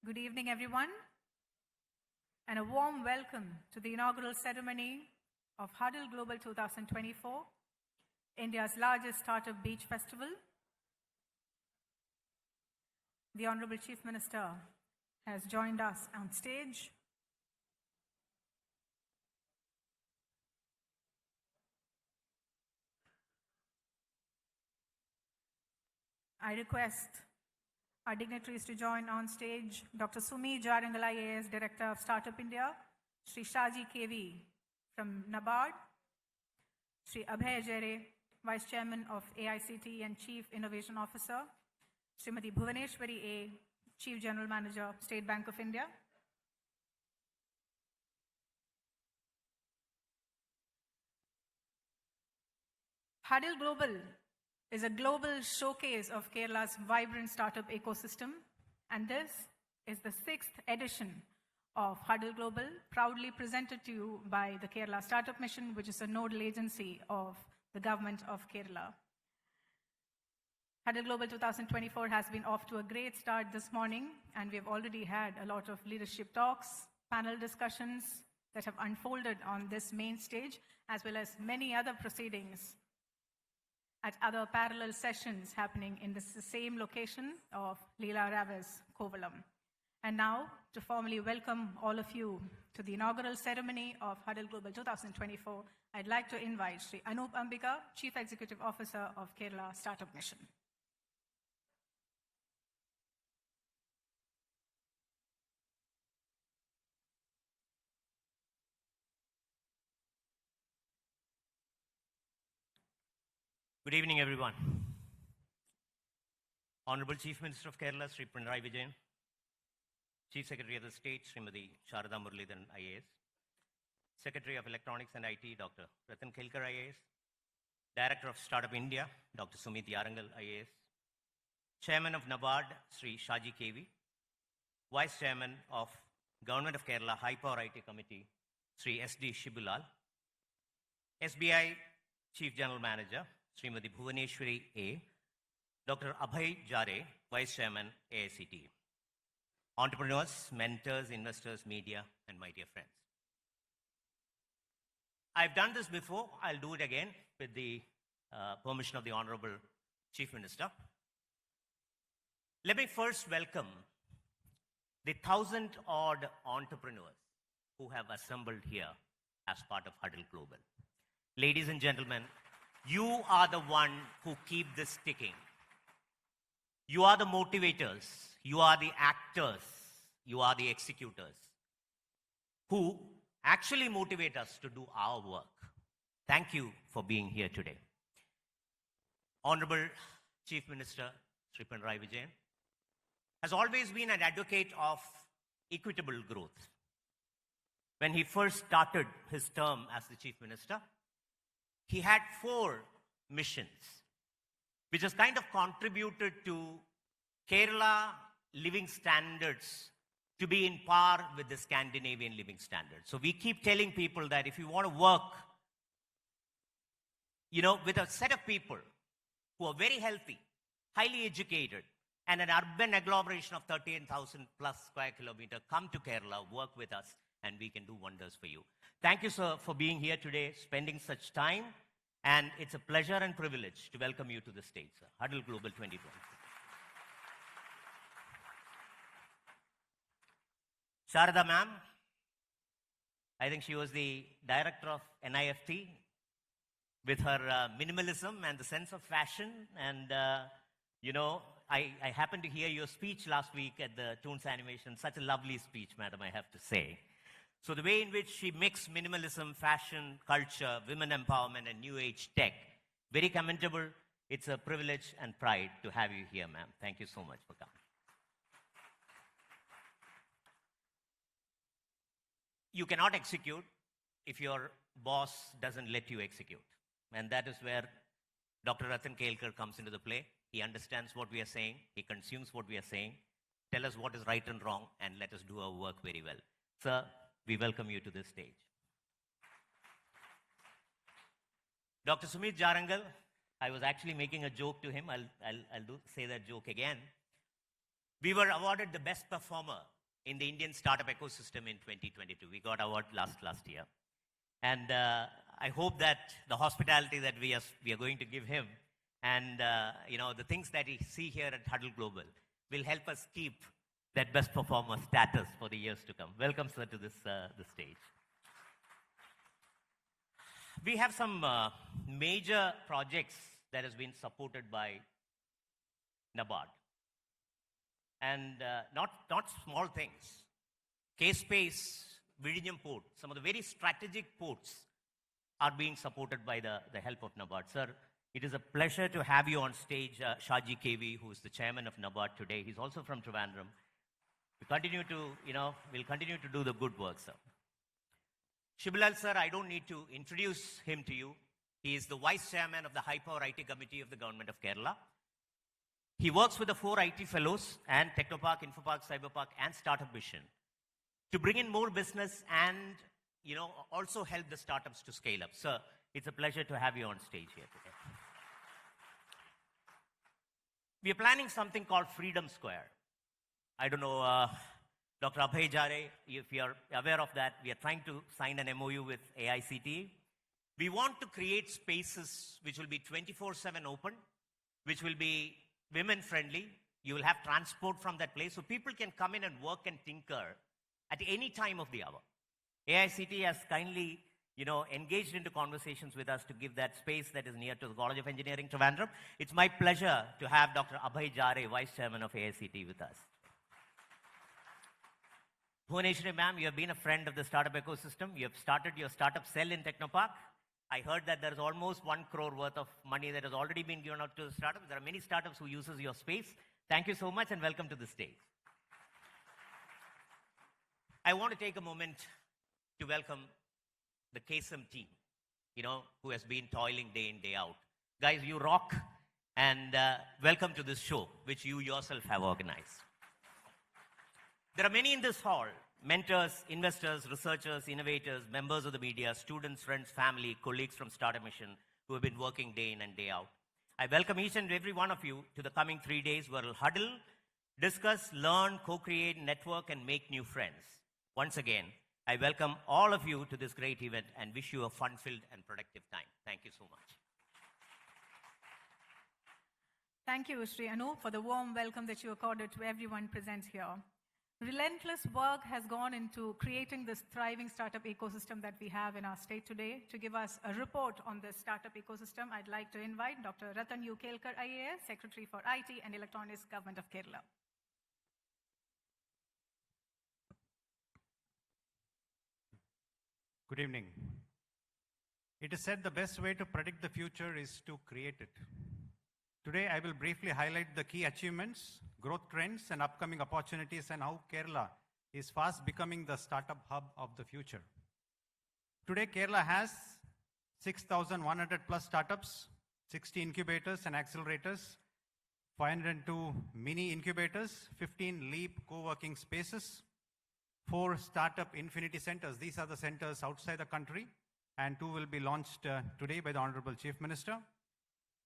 Good evening, everyone, and a warm welcome to the inaugural ceremony of Huddle Global 2024, India's largest startup beach festival. The Honorable Chief Minister has joined us on stage. I request our dignitaries to join on stage. Dr. Sumi Jarangal IAS, Director of Startup India, Shri Shaji KV from NABARD, Shri Abhay Jere, Vice Chairman of AICT and Chief Innovation Officer, Srimati Bhuvaneshwari A, Chief General Manager, State Bank of India. Huddle Global is a global showcase of Kerala's vibrant startup ecosystem, and this is the 6th edition of Huddle Global, proudly presented to you by the Kerala Startup Mission, which is a nodal agency of the government of Kerala. Huddle Global 2024 has been off to a great start this morning, and we've already had a lot of leadership talks, panel discussions that have unfolded on this main stage, as well as many other proceedings at other parallel sessions happening in the same location of Leela Ravis, Kovalam. And now, to formally welcome all of you to the inaugural ceremony of Huddle Global 2024, I'd like to invite Sri Anup Ambika, Chief Executive Officer of Kerala Startup Mission. Good evening, everyone. Honorable Chief Minister of Kerala, Sri Pinarayi Vijayan, Chief Secretary of the State, Srimati Sharada Muralidharan, IAS, Secretary of Electronics and IT, Dr. Ratan Kelkar, IAS, Director of Startup India, Dr. Sumit Yarangal, IAS, Chairman of NABARD, Sri Shaji KV, Vice Chairman of Government of Kerala High Power IT Committee, Sri SD Shibulal, SBI Chief General Manager, Srimati Bhuvaneshwari A, Dr. Abhay Jare, Vice Chairman, AICT, entrepreneurs, mentors, investors, media, and my dear friends. I've done this before. I'll do it again with the permission of the Honorable Chief Minister. Let me first welcome the 1,000-odd entrepreneurs who have assembled here as part of Huddle Global. Ladies and gentlemen, you are the one who keep this ticking. You are the motivators. You are the actors. You are the executors who actually motivate us to do our work. Thank you for being here today. Honorable Chief Minister Sri Pinarayi Vijayan has always been an advocate of equitable growth. When he first started his term as the Chief Minister, he had 4 missions, which has kind of contributed to Kerala living standards to be in par with the Scandinavian living standards. So we keep telling people that if you want to work, with a set of people who are very healthy, highly educated, and an urban agglomeration of 13,000 plus square kilometers, come to Kerala, work with us, and we can do wonders for you. Thank you, sir, for being here today, spending such time. And it's a pleasure and privilege to welcome you to the stage, sir. Huddle Global 2020. Sharada ma'am, I think she was the director of NIFT with her minimalism and the sense of fashion. And, I happened to hear your speech last week at the Toons Animation. Such a lovely speech, madam, I have to say. So the way in which she mixed minimalism, fashion, culture, women empowerment, and new age tech, very commendable. It's a privilege and pride to have you here, ma'am. Thank you so much for coming. You cannot execute if your boss doesn't let you execute. And that is where Dr. Ratan Kelkar comes into the play. He understands what we are saying. He consumes what we are saying. Tell us what is right and wrong, and let us do our work very well. Sir, we welcome you to this stage. Dr. Sumit Jarangal, I was actually making a joke to him. I'll say that joke again. We were awarded the best performer in the Indian startup ecosystem in 2022. We got award last year. And I hope that the hospitality that we are going to give him and the things that we see here at Huddle Global will help us keep that best performer status for the years to come. Welcome, sir, to this stage. We have some major projects that has been supported by NABARD. And not small things. K-Space, Vizhinjam Port, some of the very strategic ports are being supported by the help of NABARD. Sir, it is a pleasure to have you on stage, Shaji KV, who is the chairman of NABARD today. He's also from Trivandrum. We'll continue to do the good work, sir. Shibilal, sir, I don't need to introduce him to you. He is the vice chairman of the High Power IT Committee of the Government of Kerala. He works with the 4 IT fellows and Technopark, Infopark, Cyberpark, and Startup Mission to bring in more business and also help the startups to scale up. Sir, it's a pleasure to have you on stage here today. We are planning something called Freedom Square. I don't know, Dr. Abhay Jare, if you are aware of that, we are trying to sign an MOU with AICTE. We want to create spaces which will be 24/7 open, which will be women-friendly. You will have transport from that place, so people can come in and work and tinker at any time of the hour. AICTE has kindly, engaged into conversations with us to give that space that is near to the College of Engineering, Trivandrum. It's my pleasure to have Dr. Abhay Jare, Vice Chairman of AICTE, with us. Bhuvaneshwari ma'am, you have been a friend of the startup ecosystem. You have started your startup cell in Technopark. I heard that there is almost 1 crore worth of money that has already been given out to the startups. There are many startups who uses your space. Thank you so much and welcome to the stage. I want to take a moment to welcome the KSM team, who has been toiling day in, day out. Guys, you rock, and welcome to this show, which you yourself have organized. There are many in this hall, mentors, investors, researchers, innovators, members of the media, students, friends, family, colleagues from Startup Mission who have been working day in and day out. I welcome each and every one of you to the coming 3 days where we'll huddle, discuss, learn, co-create, network, and make new friends. Once again, I welcome all of you to this great event and wish you a fun-filled and productive time. Thank you so much. Thank you, Sri Anup, for the warm welcome that you accorded to everyone present here. Relentless work has gone into creating this thriving startup ecosystem that we have in our state today. To give us a report on this startup ecosystem, I'd like to invite Dr. Ratan U. Kelkar, IAS, Secretary for IT and Electronics, Government of Kerala. Good evening. It is said the best way to predict the future is to create it. Today, I will briefly highlight the key achievements, growth trends, and upcoming opportunities, and how Kerala is fast becoming the startup hub of the future. Today, Kerala has 6,100 plus startups, 60 incubators and accelerators, 502 mini incubators, 15 LEAP co-working spaces, 4 startup infinity centers. These are the centers outside the country, and 2 will be launched today by the Honorable Chief Minister.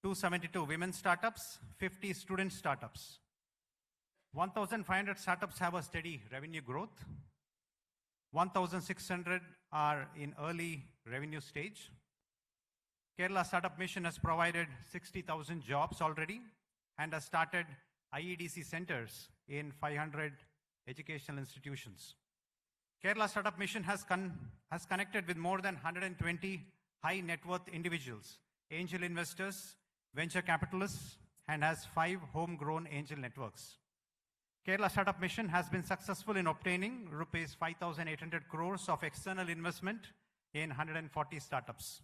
272 women startups, 50 student startups. 1,500 startups have a steady revenue growth. 1,600 are in early revenue stage. Kerala Startup Mission has provided 60,000 jobs already and has started IEDC centers in 500 educational institutions. Kerala Startup Mission has connected with more than 120 high net worth individuals, angel investors, venture capitalists, and has 5 homegrown angel networks. Kerala Startup Mission has been successful in obtaining rupees 5,800 crores of external investment in 140 startups.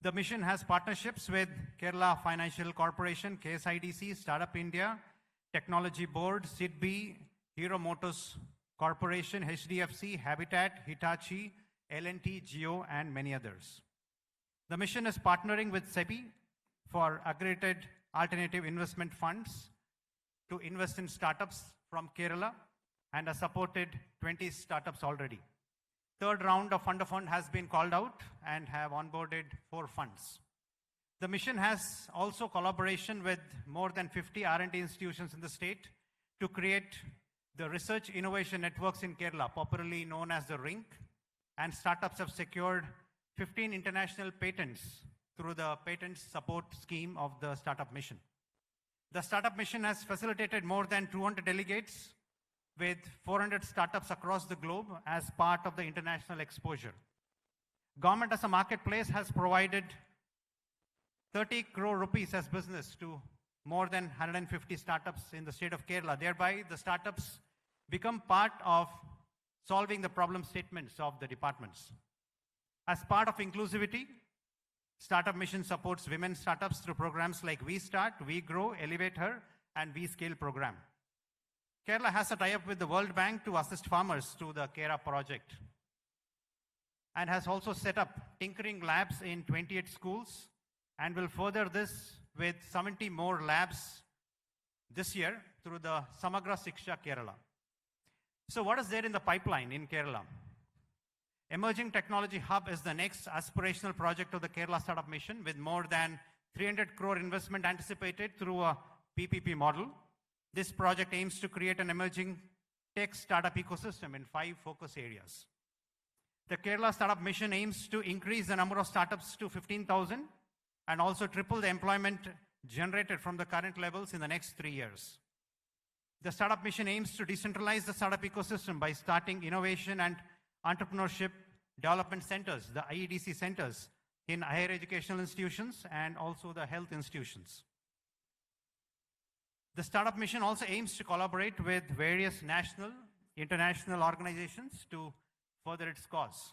The mission has partnerships with Kerala Financial Corporation, KSIDC, Startup India, Technology Board, SIDBI, Hero Motors Corporation, HDFC, Habitat, Hitachi, L&T, Jio, and many others. The mission is partnering with SEBI for accredited alternative investment funds to invest in startups from Kerala and has supported 20 startups already. Third round of fund of fund has been called out and have onboarded 4 funds. The mission has also collaboration with more than 50 R&D institutions in the state to create the research innovation networks in Kerala, popularly known as the RINC, and startups have secured 15 international patents through the patent support scheme of the Startup Mission. The Startup Mission has facilitated more than 200 delegates with 400 startups across the globe as part of the international exposure. Government as a marketplace has provided 30 crore rupees as business to more than 150 startups in the state of Kerala. Thereby, the startups become part of solving the problem statements of the departments. As part of inclusivity, Startup Mission supports women startups through programs like We Start, We Grow, Elevate Her, and We Scale program. Kerala has a tie-up with the World Bank to assist farmers through the Kera project, and has also set up tinkering labs in 28 schools, and will further this with 70 more labs this year through the Samagra Shiksha Kerala. So what is there in the pipeline in Kerala? Emerging Technology Hub is the next aspirational project of the Kerala Startup Mission, with more than 300 crore investment anticipated through a PPP model. This project aims to create an emerging tech startup ecosystem in 5 focus areas. The Kerala Startup Mission aims to increase the number of startups to 15,000 and also triple the employment generated from the current levels in the next 3 years. The Startup Mission aims to decentralize the startup ecosystem by starting innovation and entrepreneurship development centers, the IEDC centers, in higher educational institutions and also the health institutions. The Startup Mission also aims to collaborate with various national, international organizations to further its cause.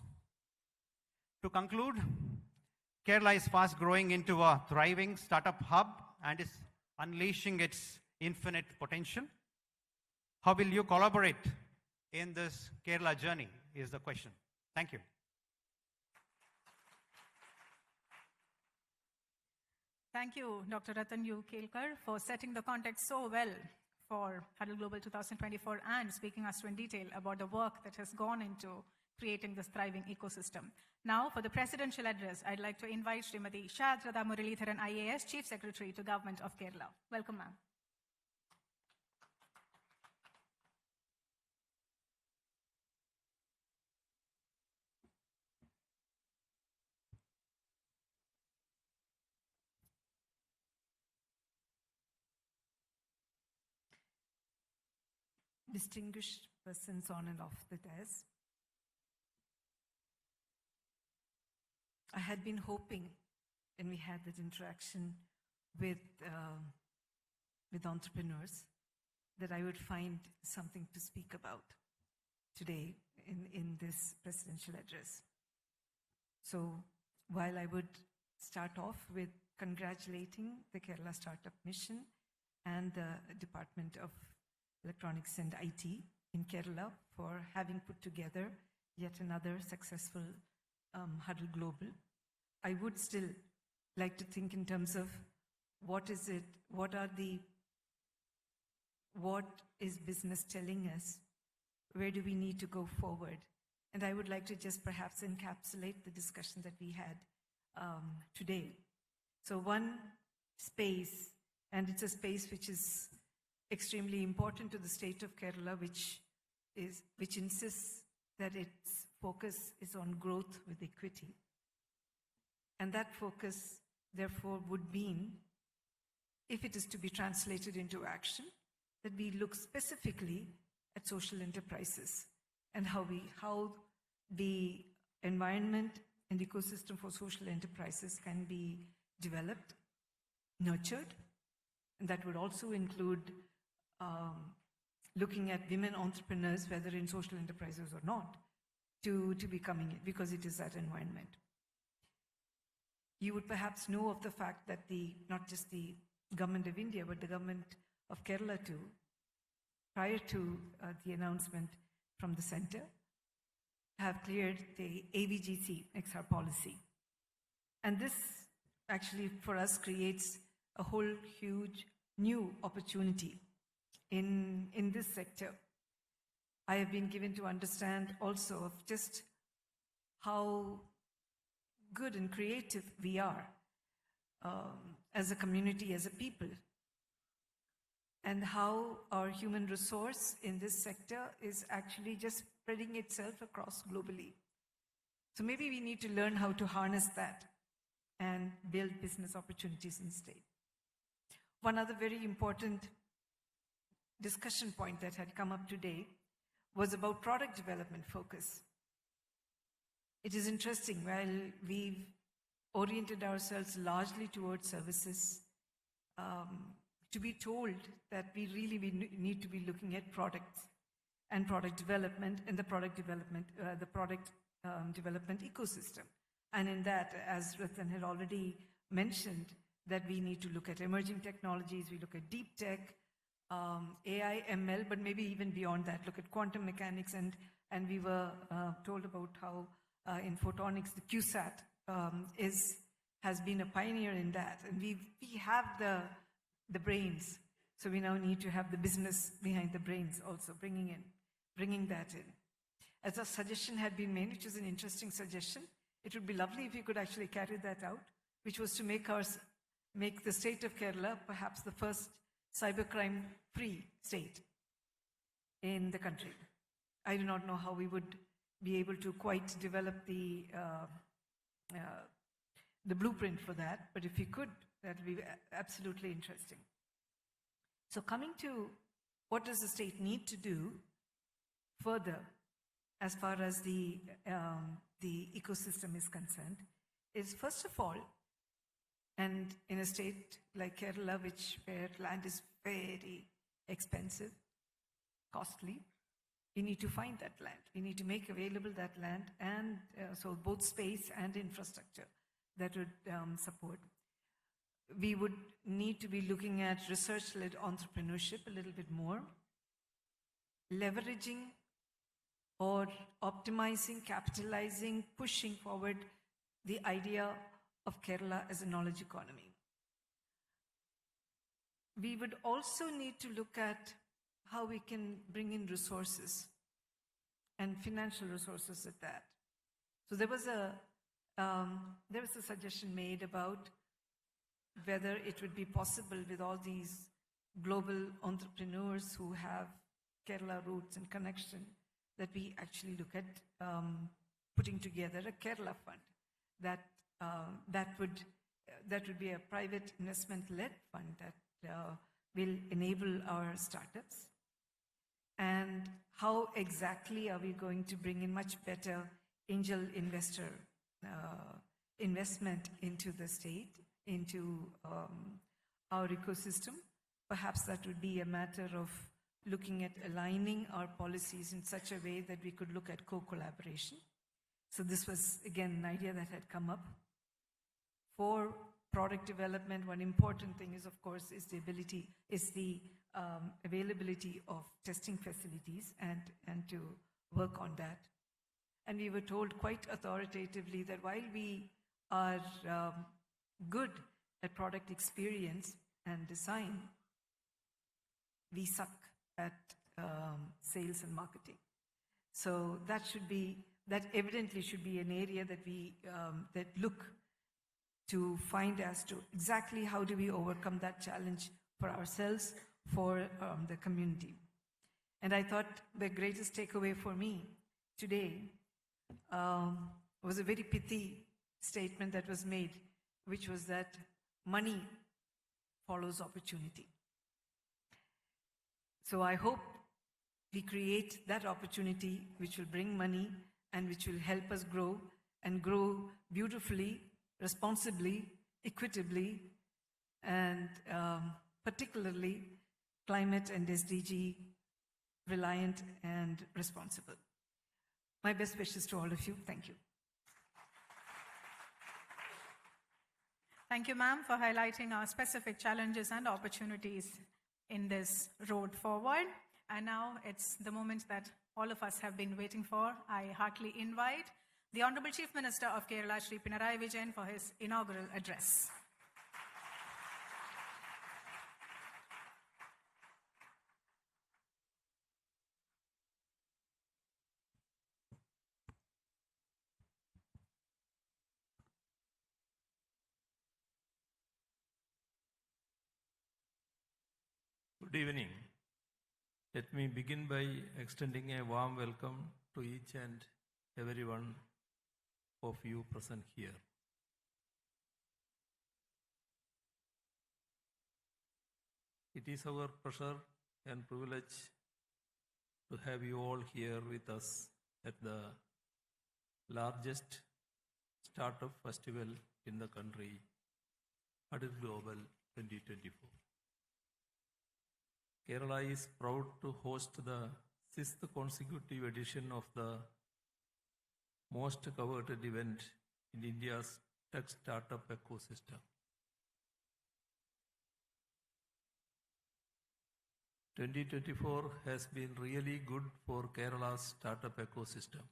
To conclude, Kerala is fast growing into a thriving startup hub and is unleashing its infinite potential. How will you collaborate in this Kerala journey is the question. Thank you. Thank you, Dr. Ratan U. Kelkar, for setting the context so well for Huddle Global 2024 and speaking us in detail about the work that has gone into creating this thriving ecosystem. Now, for the presidential address, I'd like to invite Srimati Shadradha Muralidharan, IAS, Chief Secretary to Government of Kerala. Welcome, ma'am. Distinguished persons on and off the dais. I had been hoping when we had that interaction with entrepreneurs that I would find something to speak about today in this presidential address. So while I would start off with congratulating the Kerala Startup Mission and the Department of Electronics and IT in Kerala for having put together yet another successful Huddle Global, I would still like to think in terms of what is business telling us? Where do we need to go forward? And I would like to just perhaps encapsulate the discussion that we had today. So one space, and it's a space which is extremely important to the state of Kerala, which insists that its focus is on growth with equity. And that focus, therefore, would mean, if it is to be translated into action, that we look specifically at social enterprises and how the environment and ecosystem for social enterprises can be developed, nurtured, and that would also include looking at women entrepreneurs, whether in social enterprises or not, to be coming in, because it is that environment. You would perhaps know of the fact that not just the government of India, but the government of Kerala too, prior to the announcement from the center, have cleared the AVGC XR policy. And this actually for us creates a whole huge new opportunity in this sector. I have been given to understand also of just how good and creative we are as a community, as a people, and how our human resource in this sector is actually just spreading itself across globally. So maybe we need to learn how to harness that and build business opportunities in the state. One other very important discussion point that had come up today was about product development focus. It is interesting, while we've oriented ourselves largely towards services, to be told that we really need to be looking at products and product development and the product development ecosystem. And in that, as Ratan had already mentioned, that we need to look at emerging technologies, we look at deep tech, AI, ML, but maybe even beyond that, look at quantum mechanics. And we were told about how in photonics, the QSAT has been a pioneer in that. And we have the brains, so we now need to have the business behind the brains also, bringing that in. As a suggestion had been made, which is an interesting suggestion, it would be lovely if you could actually carry that out, which was to make the state of Kerala perhaps the first cybercrime-free state in the country. I do not know how we would be able to quite develop the blueprint for that, but if we could, that would be absolutely interesting. So coming to what does the state need to do further as far as the ecosystem is concerned, is first of all, and in a state like Kerala, where land is very expensive, costly, we need to find that land. We need to make available that land, and so both space and infrastructure that would support. We would need to be looking at research-led entrepreneurship a little bit more, leveraging or optimizing, capitalizing, pushing forward the idea of Kerala as a knowledge economy. We would also need to look at how we can bring in resources and financial resources at that. So there was a suggestion made about whether it would be possible with all these global entrepreneurs who have Kerala roots and connection, that we actually look at putting together a Kerala fund that would be a private investment-led fund that will enable our startups. And how exactly are we going to bring in much better angel investor investment into the state, into our ecosystem? Perhaps that would be a matter of looking at aligning our policies in such a way that we could look at co-collaboration. So this was, again, an idea that had come up. For product development, one important thing is, of course, the availability of testing facilities and to work on that. And we were told quite authoritatively that while we are good at product experience and design, we suck at sales and marketing. So that evidently should be an area that we that look to find as to exactly how do we overcome that challenge for ourselves, for the community. And I thought the greatest takeaway for me today was a very pithy statement that was made, which was that money follows opportunity. So I hope we create that opportunity which will bring money and which will help us grow, and grow beautifully, responsibly, equitably, and particularly climate and SDG reliant and responsible. My best wishes to all of you. Thank you. Thank you, ma'am, for highlighting our specific challenges and opportunities in this road forward. And now it's the moment that all of us have been waiting for. I heartily invite the Honorable Chief Minister of Kerala, Shri Pinarayi Vijayan, for his inaugural address. Good evening. Let me begin by extending a warm welcome to each and every one of you present here. It is our pleasure and privilege to have you all here with us at the largest startup festival in the country, Huddle Global 2024. Kerala is proud to host the 6th consecutive edition of the most coveted event in India's tech startup ecosystem. 2024 has been really good for Kerala's startup ecosystem.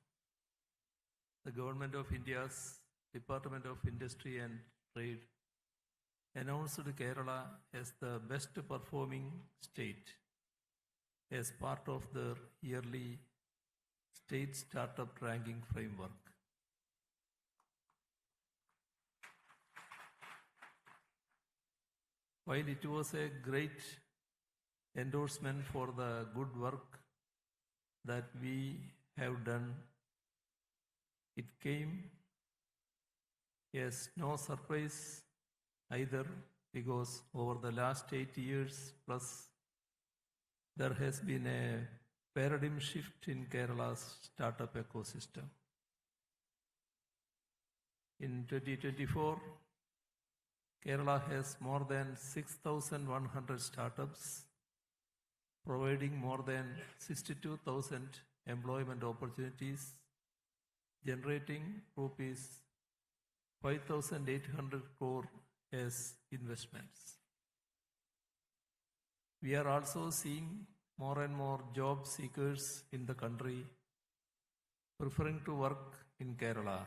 The Government of India's Department of Industry and Trade announced Kerala as the best performing state as part of their yearly state startup ranking framework. While it was a great endorsement for the good work that we have done, it came as no surprise either, because over the last 8 years plus, there has been a paradigm shift in Kerala's startup ecosystem. In 2024, Kerala has more than 6,100 startups, providing more than 62,000 employment opportunities, generating rupees 5,800 crore as investments. We are also seeing more and more job seekers in the country preferring to work in Kerala.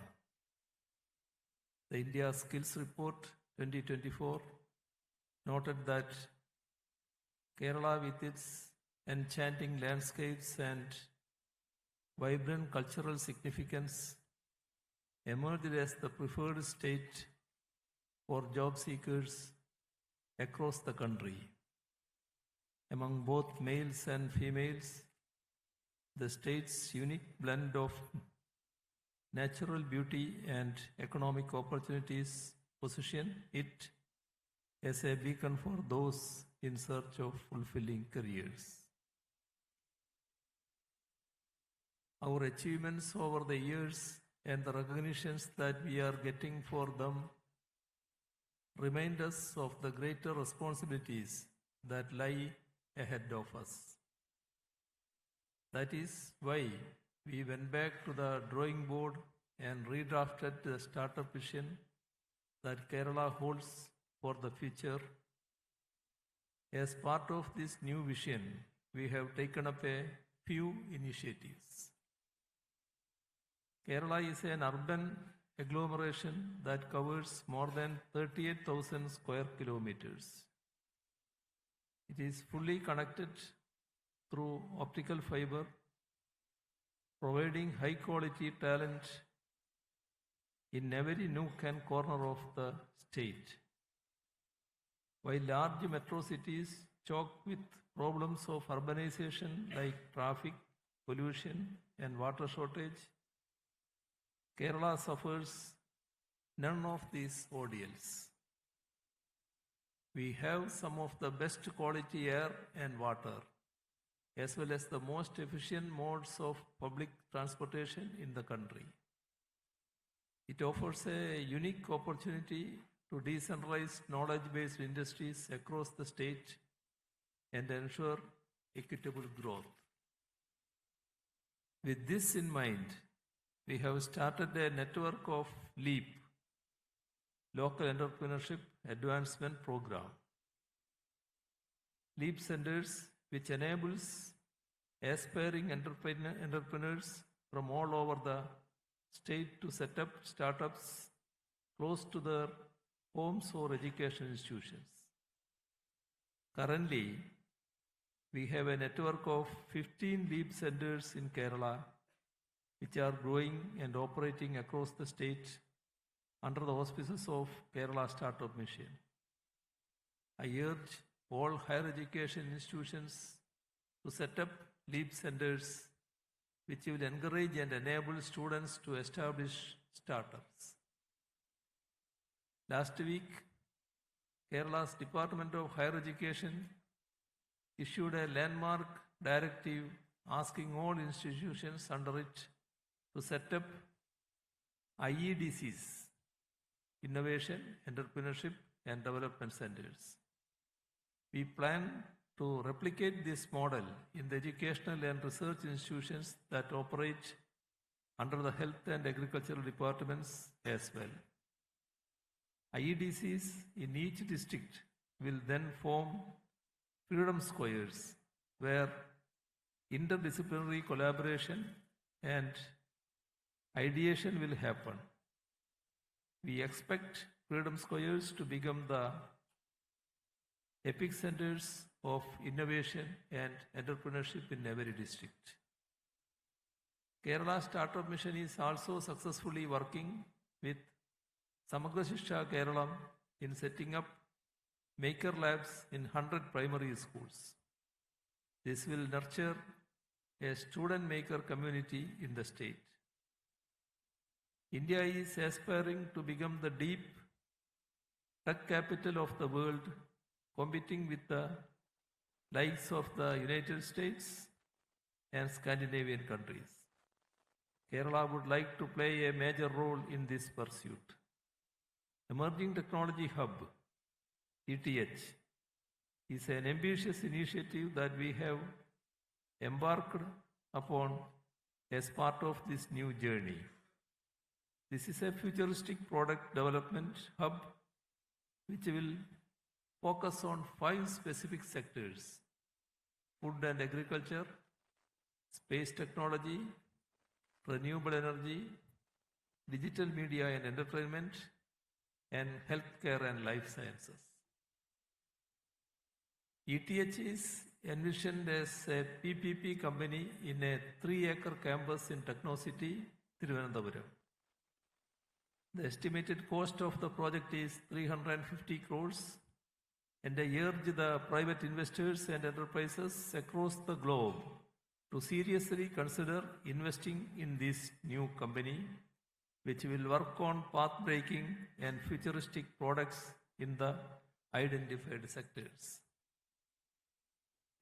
The India Skills Report 2024 noted that Kerala, with its enchanting landscapes and vibrant cultural significance, emerged as the preferred state for job seekers across the country. Among both males and females, the state's unique blend of natural beauty and economic opportunities position it as a beacon for those in search of fulfilling careers. Our achievements over the years and the recognitions that we are getting for them remind us of the greater responsibilities that lie ahead of us. That is why we went back to the drawing board and redrafted the startup vision that Kerala holds for the future. As part of this new vision, we have taken up a few initiatives. Kerala is an urban agglomeration that covers more than 38,000 square kilometers. It is fully connected through optical fiber, providing high quality talent in every nook and corner of the state. While large metro cities choke with problems of urbanization like traffic, pollution, and water shortage, Kerala suffers none of these ordeals. We have some of the best quality air and water, as well as the most efficient modes of public transportation in the country. It offers a unique opportunity to decentralize knowledge-based industries across the state and ensure equitable growth. With this in mind, we have started a network of LEAP, Local Entrepreneurship Advancement Program. LEAP centers, which enables aspiring entrepreneurs from all over the state to set up startups close to their homes or education institutions. Currently, we have a network of 15 LEAP centers in Kerala, which are growing and operating across the state under the auspices of Kerala Startup Mission. I urge all higher education institutions to set up LEAP centers which will encourage and enable students to establish startups. Last week, Kerala's Department of Higher Education issued a landmark directive asking all institutions under it to set up IEDCs, Innovation, Entrepreneurship and Development Centers. We plan to replicate this model in the educational and research institutions that operate under the health and agricultural departments as well. IEDCs in each district will then form freedom squares where interdisciplinary collaboration and ideation will happen. We expect freedom squares to become the epic centers of innovation and entrepreneurship in every district. Kerala Startup Mission is also successfully working with Samagra Shiksha Kerala in setting up maker labs in 100 primary schools. This will nurture a student maker community in the state. India is aspiring to become the deep tech capital of the world, competing with the likes of the United States and Scandinavian countries. Kerala would like to play a major role in this pursuit. Emerging Technology Hub, ETH, is an ambitious initiative that we have embarked upon as part of this new journey. This is a futuristic product development hub which will focus on 5 specific sectors: food and agriculture, space technology, renewable energy, digital media and entertainment, and healthcare and life sciences. ETH is envisioned as a PPP company in a 3-acre campus in Technocity, Thiruvananthapuram. The estimated cost of the project is 350 crores, and I urge the private investors and enterprises across the globe to seriously consider investing in this new company, which will work on path-breaking and futuristic products in the identified sectors.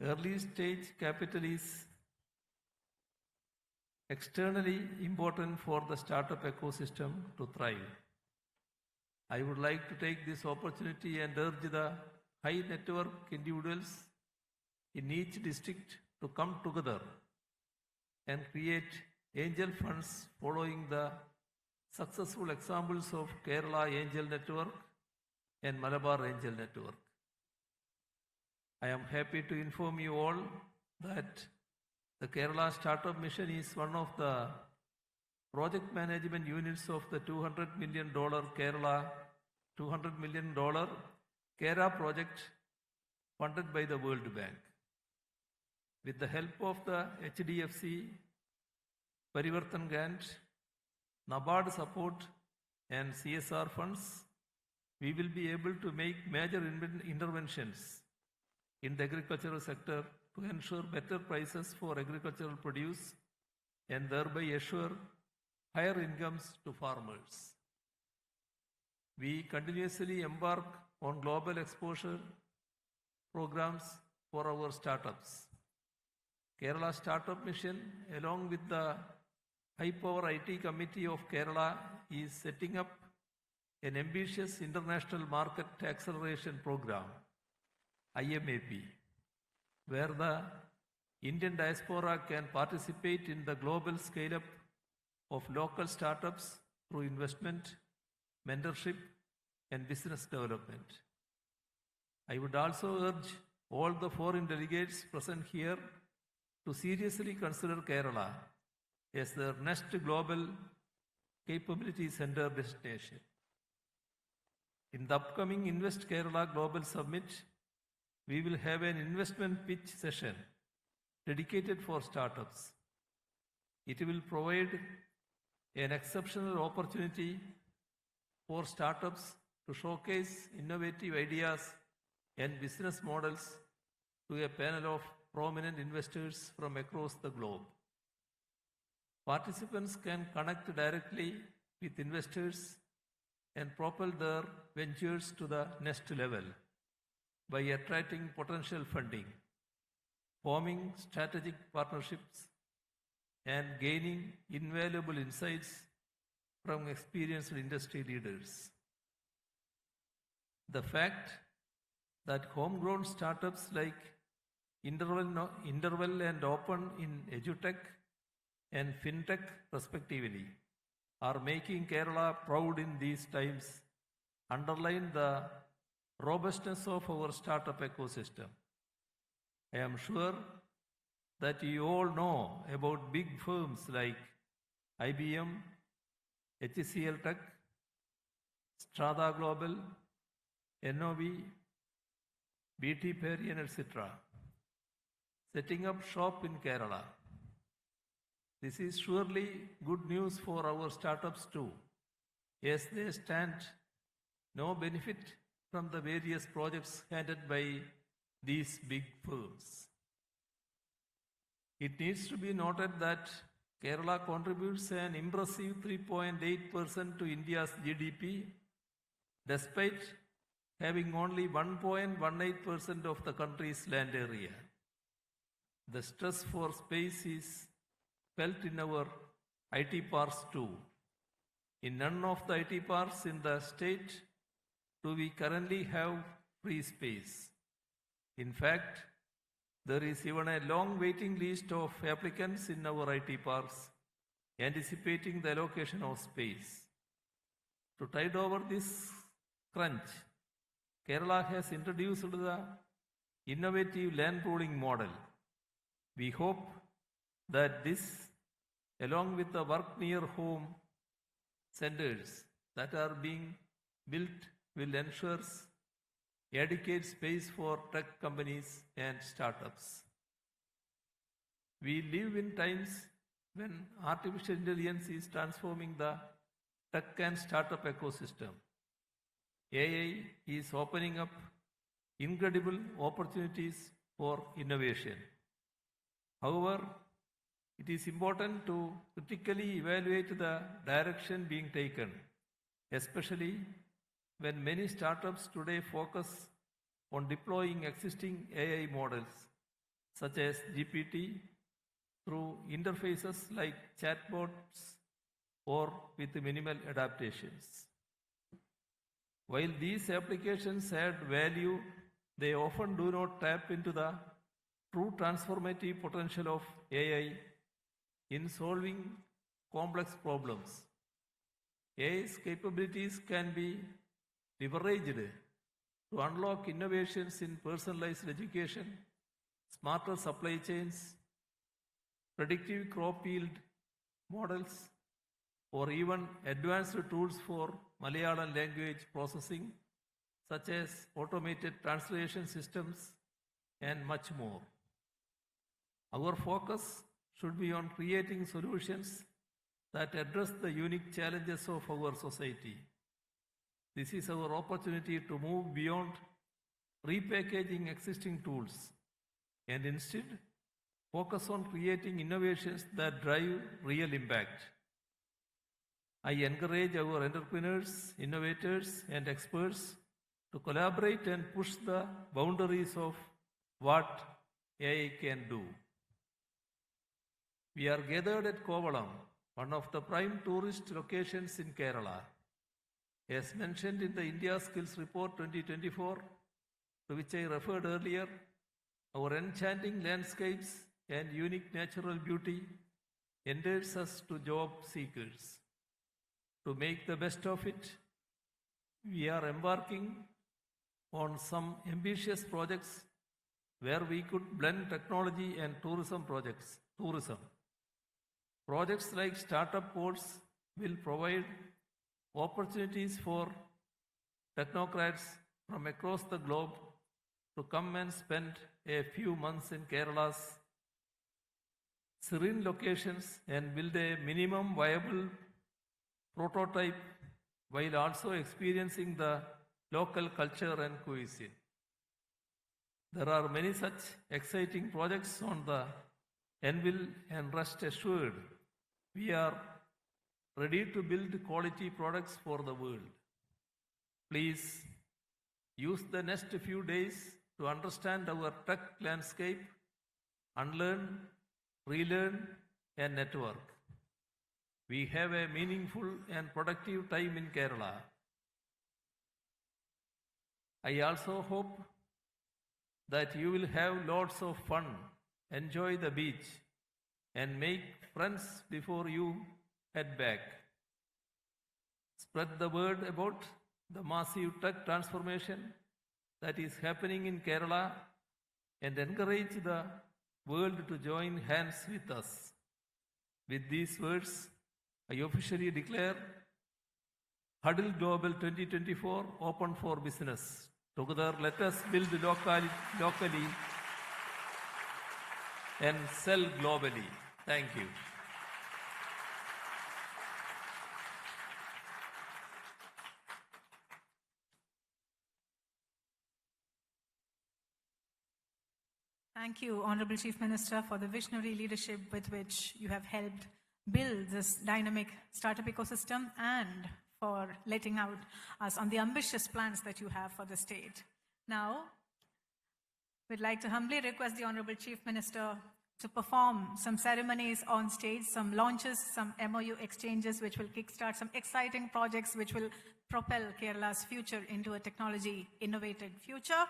Early stage capital is externally important for the startup ecosystem to thrive. I would like to take this opportunity and urge the high net worth individuals in each district to come together and create angel funds following the successful examples of Kerala Angel Network and Malabar Angel Network. I am happy to inform you all that the Kerala Startup Mission is one of the project management units of the $200 million KERA project funded by the World Bank. With the help of the HDFC Parivartan Grant, NABARD support and CSR funds, we will be able to make major interventions in the agricultural sector to ensure better prices for agricultural produce and thereby assure higher incomes to farmers. We continuously embark on global exposure programs for our startups. Kerala Startup Mission, along with the High Power IT Committee of Kerala, is setting up an ambitious international market acceleration program, IMAP, where the Indian diaspora can participate in the global scale-up of local startups through investment, mentorship, and business development. I would also urge all the foreign delegates present here to seriously consider Kerala as their next global capability center destination. In the upcoming Invest Kerala Global Summit, we will have an investment pitch session dedicated for startups. It will provide an exceptional opportunity for startups to showcase innovative ideas and business models to a panel of prominent investors from across the globe. Participants can connect directly with investors and propel their ventures to the next level by attracting potential funding, forming strategic partnerships, and gaining invaluable insights from experienced industry leaders. The fact that homegrown startups like Interval and Open in EduTech and FinTech, respectively, are making Kerala proud in these times underline the robustness of our startup ecosystem. I am sure that you all know about big firms like IBM, HCL Tech, Strada Global, NOV, BT Parian, etc., setting up shop in Kerala. This is surely good news for our startups too, as they stand no benefit from the various projects handled by these big firms. It needs to be noted that Kerala contributes an impressive 3.8% to India's GDP, despite having only 1.18% of the country's land area. The stress for space is felt in our IT parks too. In none of the IT parks in the state do we currently have free space. In fact, there is even a long waiting list of applicants in our IT parks anticipating the allocation of space. To tide over this crunch, Kerala has introduced the innovative land pooling model. We hope that this, along with the work near home centers that are being built, will ensure adequate space for tech companies and startups. We live in times when artificial intelligence is transforming the tech and startup ecosystem. AI is opening up incredible opportunities for innovation. However, it is important to critically evaluate the direction being taken, especially when many startups today focus on deploying existing AI models, such as GPT, through interfaces like chatbots or with minimal adaptations. While these applications add value, they often do not tap into the true transformative potential of AI in solving complex problems. AI's capabilities can be leveraged to unlock innovations in personalized education, smarter supply chains, predictive crop yield models, or even advanced tools for Malayalam language processing, such as automated translation systems and much more. Our focus should be on creating solutions that address the unique challenges of our society. This is our opportunity to move beyond repackaging existing tools and instead focus on creating innovations that drive real impact. I encourage our entrepreneurs, innovators, and experts to collaborate and push the boundaries of what AI can do. We are gathered at Kovalam, one of the prime tourist locations in Kerala. As mentioned in the India Skills Report 2024, to which I referred earlier, our enchanting landscapes and unique natural beauty endears us to job seekers. To make the best of it, we are embarking on some ambitious projects where we could blend technology and tourism. Projects like startup ports will provide opportunities for technocrats from across the globe to come and spend a few months in Kerala's serene locations and build a minimum viable prototype while also experiencing the local culture and cuisine. There are many such exciting projects on the anvil, and rest assured, we are ready to build quality products for the world. Please use the next few days to understand our tech landscape, unlearn, relearn, and network. We have a meaningful and productive time in Kerala. I also hope that you will have lots of fun, enjoy the beach, and make friends before you head back. Spread the word about the massive tech transformation that is happening in Kerala and encourage the world to join hands with us. With these words, I officially declare Huddle Global 2024 open for business. Together, let us build locally and sell globally. Thank you. Thank you, Honorable Chief Minister, for the visionary leadership with which you have helped build this dynamic startup ecosystem and for letting out us on the ambitious plans that you have for the state. Now, we'd like to humbly request the Honorable Chief Minister to perform some ceremonies on stage, some launches, some MOU exchanges, which will kickstart some exciting projects which will propel Kerala's future into a technology innovated future.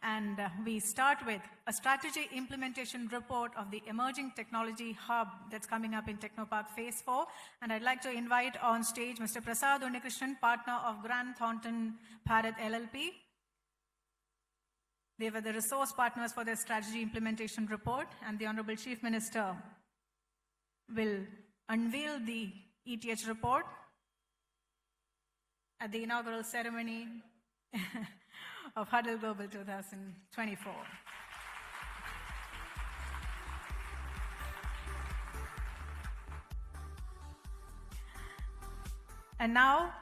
And we start with a strategy implementation report of the emerging technology hub that's coming up in Technopark Phase 4. And I'd like to invite on stage Mr. Prasad Unnikrishnan, partner of Grant Thornton Bharat LLP. They were the resource partners for the strategy implementation report, and the Honorable Chief Minister will unveil the ETH report at the inaugural ceremony of Huddle Global 2024. And now,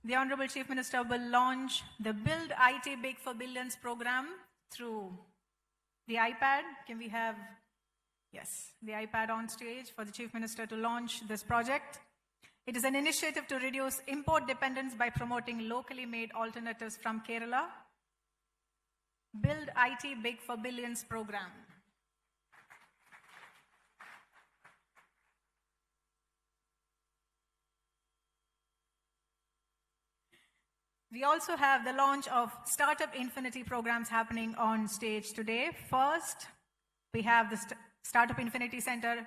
the Honorable Chief Minister will launch the Build IT Big for Billions program through the iPad. Can we have, yes, the iPad on stage for the Chief Minister to launch this project? It is an initiative to reduce import dependence by promoting locally made alternatives from Kerala. Build IT Big for Billions program. We also have the launch of Startup Infinity programs happening on stage today. First, we have the Startup Infinity Center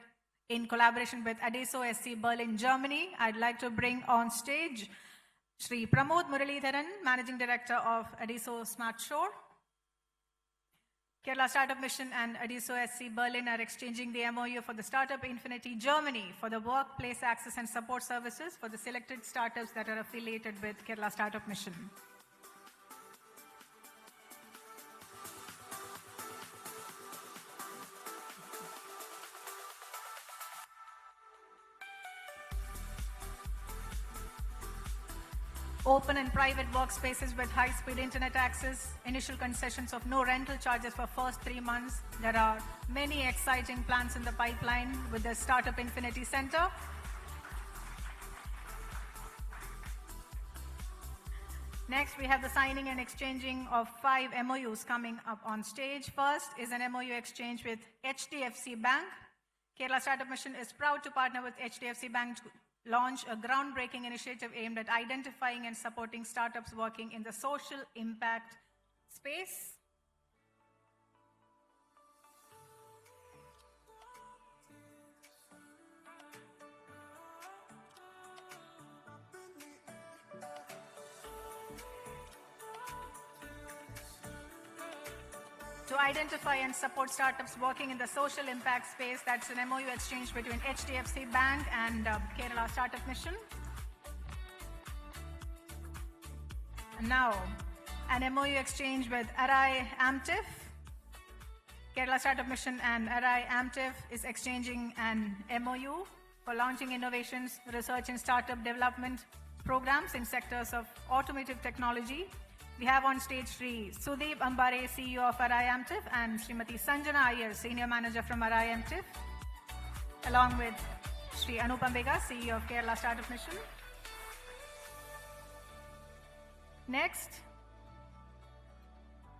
in collaboration with Adesso SC Berlin, Germany. I'd like to bring on stage Shri Pramod Muralidharan, Managing Director of Adesso Smart Shore. Kerala Startup Mission and Adesso SC Berlin are exchanging the MOU for the Startup Infinity Germany for the workplace access and support services for the selected startups that are affiliated with Kerala Startup Mission. Open and private workspaces with high-speed internet access, initial concessions of no rental charges for first 3 months. There are many exciting plans in the pipeline with the Startup Infinity Center. Next, we have the signing and exchanging of 5 MOUs coming up on stage. First is an MOU exchange with HDFC Bank. Kerala Startup Mission is proud to partner with HDFC Bank to launch a groundbreaking initiative aimed at identifying and supporting startups working in the social impact space. To identify and support startups working in the social impact space, that's an MOU exchange between HDFC Bank and Kerala Startup Mission. And now, an MOU exchange with Arai Amtif. Kerala Startup Mission and Arai Amtif is exchanging an MOU for launching innovations, research and startup development programs in sectors of automotive technology, we have on stage Sri Sudeep Ambare, CEO of Arai Amtif, and Srimati Sanjana Iyer, Senior Manager from Arai Amtif, along with Sri Anup Ambega, CEO of Kerala Startup Mission. Next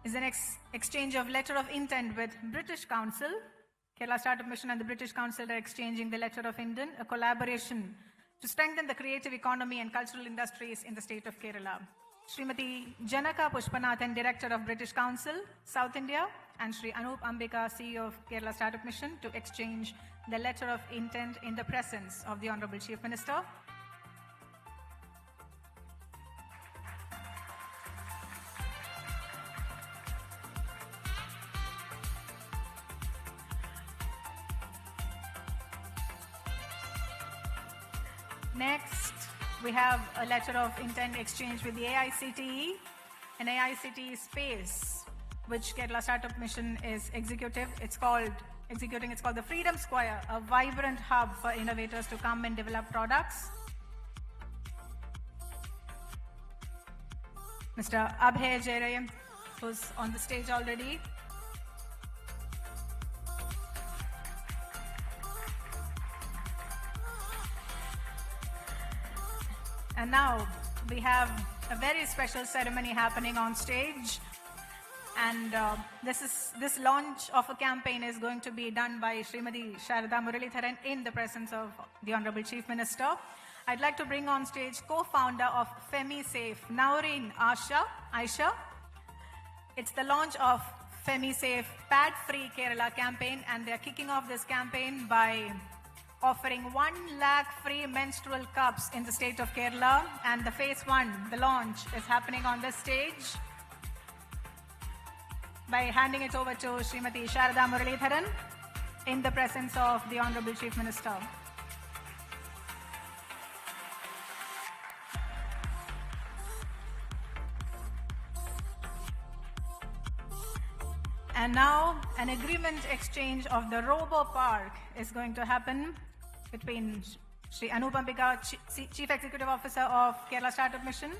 is an exchange of letter of intent with British Council. Kerala Startup Mission and the British Council are exchanging the letter of intent, a collaboration to strengthen the creative economy and cultural industries in the state of Kerala. Srimati Janaka Pushpanathan, Director of British Council, South India, and Sri Anup Ambika, CEO of Kerala Startup Mission, to exchange the letter of intent in the presence of the Honorable Chief Minister. Next, we have a letter of intent exchange with the AICTE, an AICTE space, which Kerala Startup Mission is executing. It's called the Freedom Square, a vibrant hub for innovators to come and develop products. Mr. Abhay Jairam, who's on the stage already. And now we have a very special ceremony happening on stage. And this launch of a campaign is going to be done by Srimati Sharada Muralitharan in the presence of the Honorable Chief Minister. I'd like to bring on stage co-founder of FemiSafe, Naureen Aisha. It's the launch of FemiSafe Pad-Free Kerala campaign, and they're kicking off this campaign by offering 1 lakh free menstrual cups in the state of Kerala. And the phase 1, the launch, is happening on this stage by handing it over to Srimati Sharada Muralitharan in the presence of the Honorable Chief Minister. And now an agreement exchange of the Robo Park is going to happen between Sri Anup Ambika, Chief Executive Officer of Kerala Startup Mission,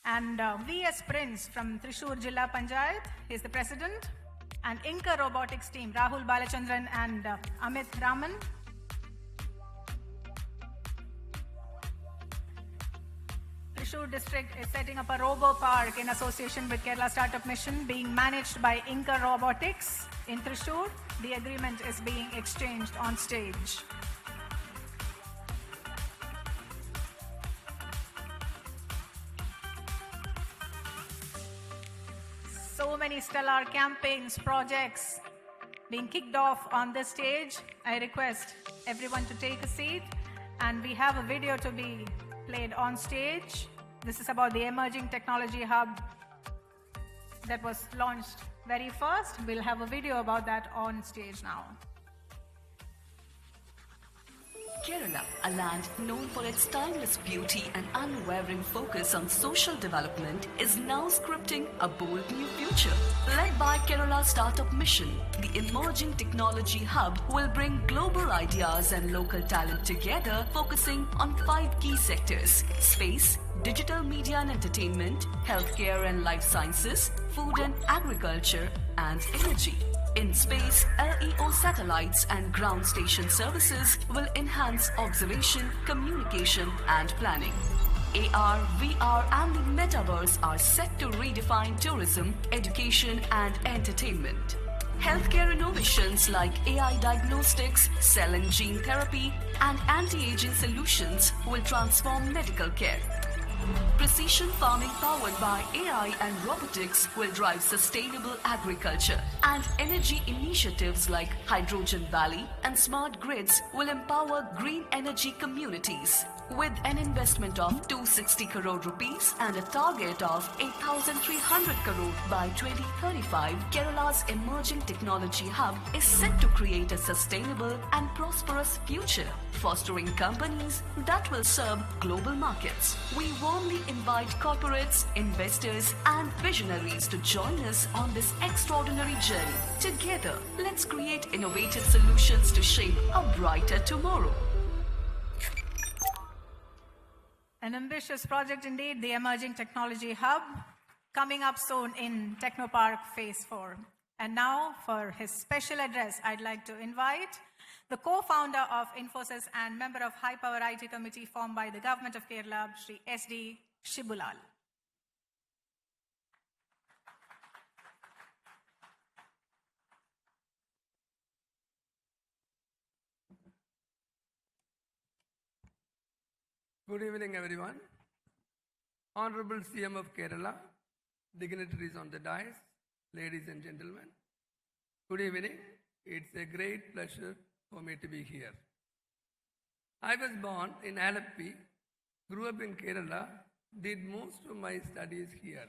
and V.S. Prince from Thrissur Jilla Panchayat, he is the president, and Inca Robotics team, Rahul Balachandran and Amit Raman. Thrissur district is setting up a Robo Park in association with Kerala Startup Mission, being managed by Inca Robotics in Thrissur. The agreement is being exchanged on stage. So many stellar campaigns, projects being kicked off on this stage. I request everyone to take a seat, and we have a video to be played on stage. This is about the Emerging Technology Hub that was launched very first. We'll have a video about that on stage now. Kerala, a land known for its timeless beauty and unwavering focus on social development, is now scripting a bold new future. Led by Kerala Startup Mission, the Emerging Technology Hub will bring global ideas and local talent together, focusing on 5 key sectors: space, digital media and entertainment, healthcare and life sciences, food and agriculture, and energy. In space, LEO satellites and ground station services will enhance observation, communication, and planning. AR, VR, and the metaverse are set to redefine tourism, education, and entertainment. Healthcare innovations like AI diagnostics, cell and gene therapy, and anti-aging solutions will transform medical care. Precision farming powered by AI and robotics will drive sustainable agriculture, and energy initiatives like Hydrogen Valley and smart grids will empower green energy communities. With an investment of 260 crore rupees and a target of 8,300 crore by 2035, Kerala's Emerging Technology Hub is set to create a sustainable and prosperous future, fostering companies that will serve global markets. We warmly invite corporates, investors, and visionaries to join us on this extraordinary journey. Together, let's create innovative solutions to shape a brighter tomorrow. An ambitious project indeed, the Emerging Technology Hub. coming up soon in Technopark Phase 4. And now, for his special address, I'd like to invite the co-founder of Infosys and member of High Power IT Committee formed by the Government of Kerala, Shri S.D. Shibulal. Good evening, everyone. Honorable CM of Kerala, dignitaries on the dais, ladies and gentlemen, good evening. It's a great pleasure for me to be here. I was born in Alappi, grew up in Kerala, did most of my studies here.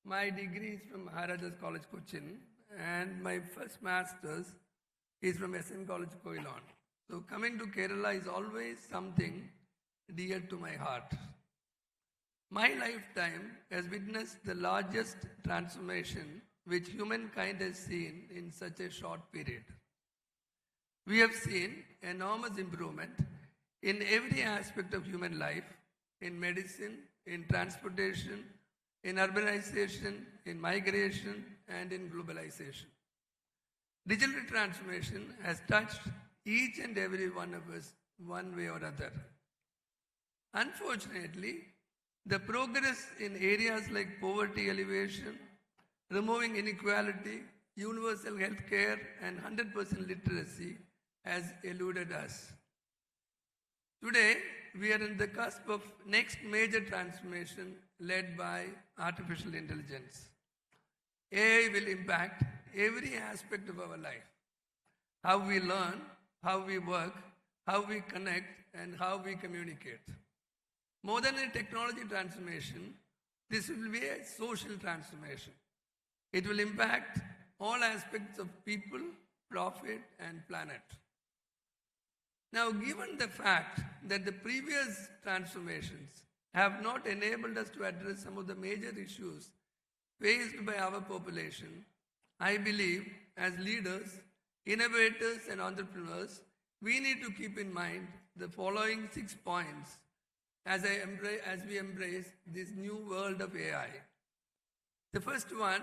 My degree is from Maharajas College, Cochin, and my first master's is from SN College, Koilon. So coming to Kerala is always something dear to my heart. My lifetime has witnessed the largest transformation which humankind has seen in such a short period. We have seen enormous improvement in every aspect of human life, in medicine, in transportation, in urbanization, in migration, and in globalization. Digital transformation has touched each and every one of us one way or other. Unfortunately, the progress in areas like poverty alleviation, removing inequality, universal health care, and 100% literacy has eluded us. Today, we are in the cusp of next major transformation led by artificial intelligence. AI will impact every aspect of our life. How we learn, how we work, how we connect, and how we communicate. More than a technology transformation, this will be a social transformation. It will impact all aspects of people, profit, and planet. Now, given the fact that the previous transformations have not enabled us to address some of the major issues faced by our population, I believe as leaders, innovators, and entrepreneurs, we need to keep in mind the following 6 points as we embrace this new world of AI. The first one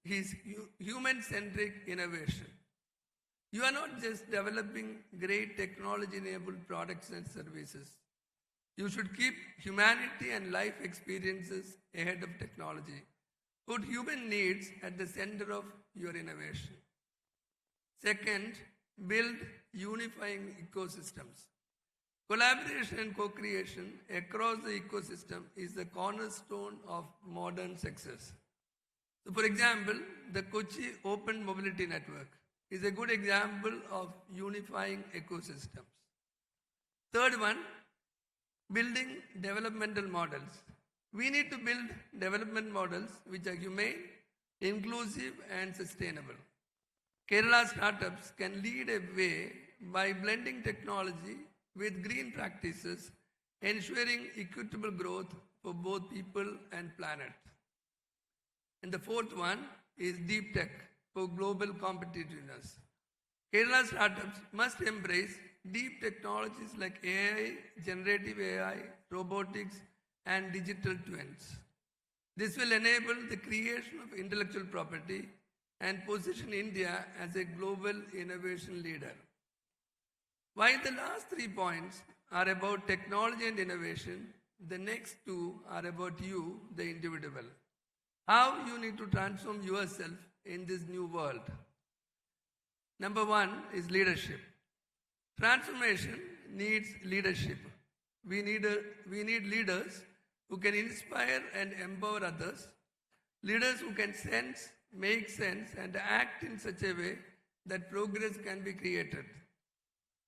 is human-centric innovation. You are not just developing great technology-enabled products and services. You should keep humanity and life experiences ahead of technology. Put human needs at the center of your innovation. Second, build unifying ecosystems. Collaboration and co-creation across the ecosystem is the cornerstone of modern success. So, for example, the Kochi Open Mobility Network is a good example of unifying ecosystems. Third one, building developmental models. We need to build development models which are humane, inclusive, and sustainable. Kerala startups can lead a way by blending technology with green practices, ensuring equitable growth for both people and planet. And the fourth one is deep tech for global competitiveness. Kerala startups must embrace deep technologies like AI, generative AI, robotics, and digital twins. This will enable the creation of intellectual property and position India as a global innovation leader. While the last 3 points are about technology and innovation, the next 2 are about you, the individual. How you need to transform yourself in this new world. Number 1 is leadership. Transformation needs leadership. We need leaders who can inspire and empower others, leaders who can sense, make sense, and act in such a way that progress can be created.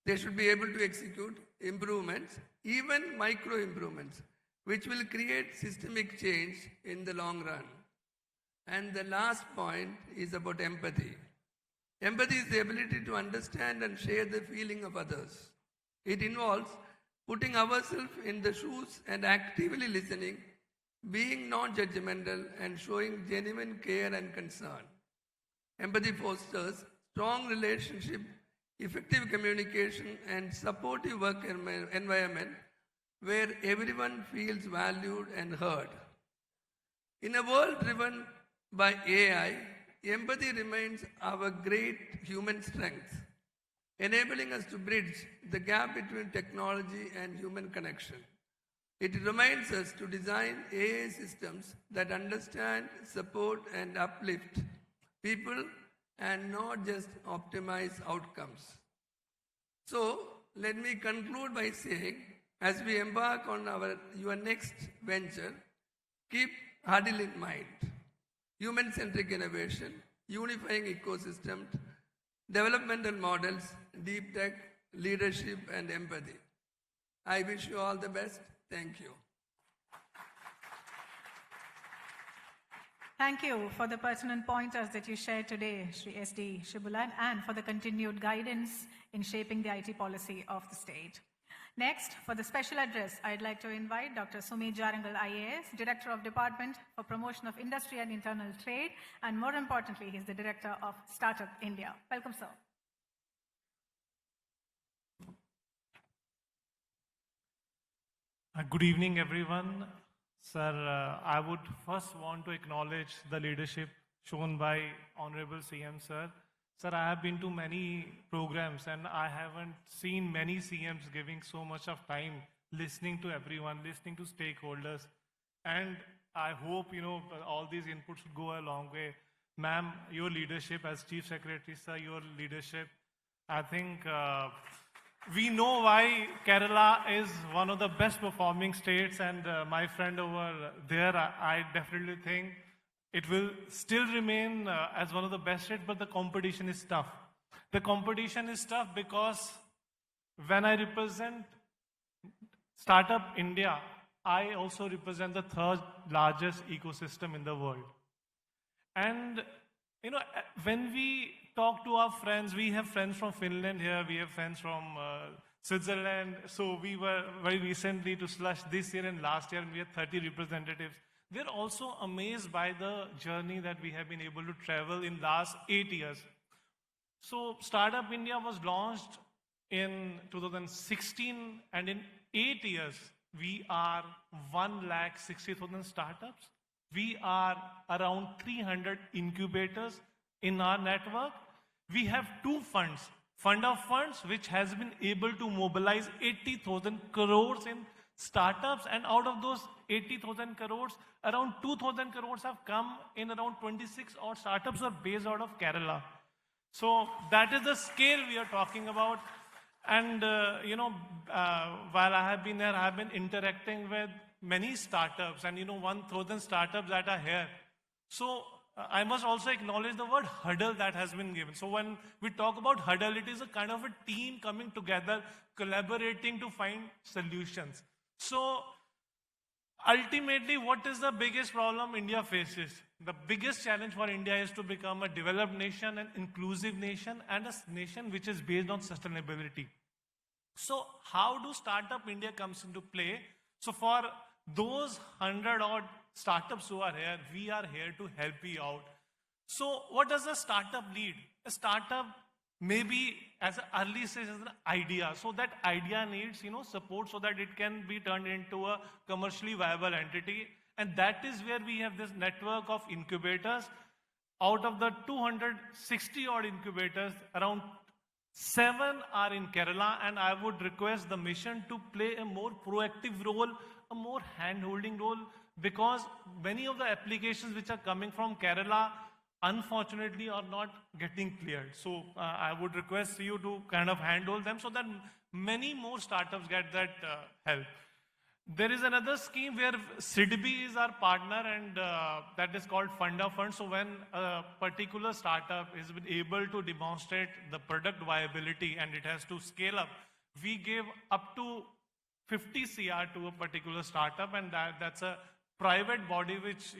They should be able to execute improvements, even micro improvements, which will create systemic change in the long run. And the last point is about empathy. Empathy is the ability to understand and share the feeling of others. It involves putting ourselves in the shoes and actively listening, being non-judgmental, and showing genuine care and concern. Empathy fosters strong relationship, effective communication, and supportive work environment where everyone feels valued and heard. In a world driven by AI, empathy remains our great human strength, enabling us to bridge the gap between technology and human connection. It reminds us to design AI systems that understand, support, and uplift people and not just optimize outcomes. So, let me conclude by saying, as we embark on your next venture, keep Huddle in mind. Human-centric innovation, unifying ecosystems, developmental models, deep tech, leadership, and empathy. I wish you all the best. Thank you. Thank you for the pertinent pointers that you shared today, Shri S.D. Shibulan, and for the continued guidance in shaping the IT policy of the state. Next, for the special address, I'd like to invite Dr. Sumi Jarangal, IAS, Director of Department for Promotion of Industry and Internal Trade, and more importantly, he's the Director of Startup India. Welcome, sir. Good evening, everyone. Sir, I would first want to acknowledge the leadership shown by Honorable CM, sir. Sir, I have been to many programs and I haven't seen many CMs giving so much of time listening to everyone, listening to stakeholders. And I hope, all these inputs would go a long way. Ma'am, your leadership as Chief Secretary, sir, your leadership, I think we know why Kerala is one of the best performing states, and my friend over there, I definitely think it will still remain as one of the best states, but the competition is tough. The competition is tough because when I represent Startup India, I also represent the third largest ecosystem in the world. And, when we talk to our friends, we have friends from Finland here, we have friends from Switzerland. So we were very recently to Slush this year and last year, and we had 30 representatives. They're also amazed by the journey that we have been able to travel in last 8 years. So Startup India was launched in 2016, and in 8 years, we are 160,000 startups. We are around 300 incubators in our network. We have two funds. Fund of Funds, which has been able to mobilize 80,000 crores in startups, and out of those 80,000 crores, around 2,000 crores have come in around 26 odd startups are based out of Kerala. So that is the scale we are talking about. And, while I have been there, I have been interacting with many startups and, 1,000 startups that are here. So I must also acknowledge the word huddle that has been given. So when we talk about huddle, it is a kind of a team coming together, collaborating to find solutions. So ultimately, what is the biggest problem India faces? The biggest challenge for India is to become a developed nation, an inclusive nation, and a nation which is based on sustainability. So how do Startup India comes into play? So for those 100 odd startups who are here, we are here to help you out. So what does a startup need? A startup maybe as an early stage as an idea. So that idea needs, support so that it can be turned into a commercially viable entity. And that is where we have this network of incubators. Out of the 260 odd incubators, around 7 are in Kerala, and I would request the mission to play a more proactive role, a more hand-holding role, because many of the applications which are coming from Kerala, unfortunately, are not getting cleared. So I would request you to kind of handhold them so that many more startups get that help. There is another scheme where SIDBI is our partner, and that is called Fund of Funds. So when a particular startup is able to demonstrate the product viability and it has to scale up, we give up to 50 CR to a particular startup, and that's a private body which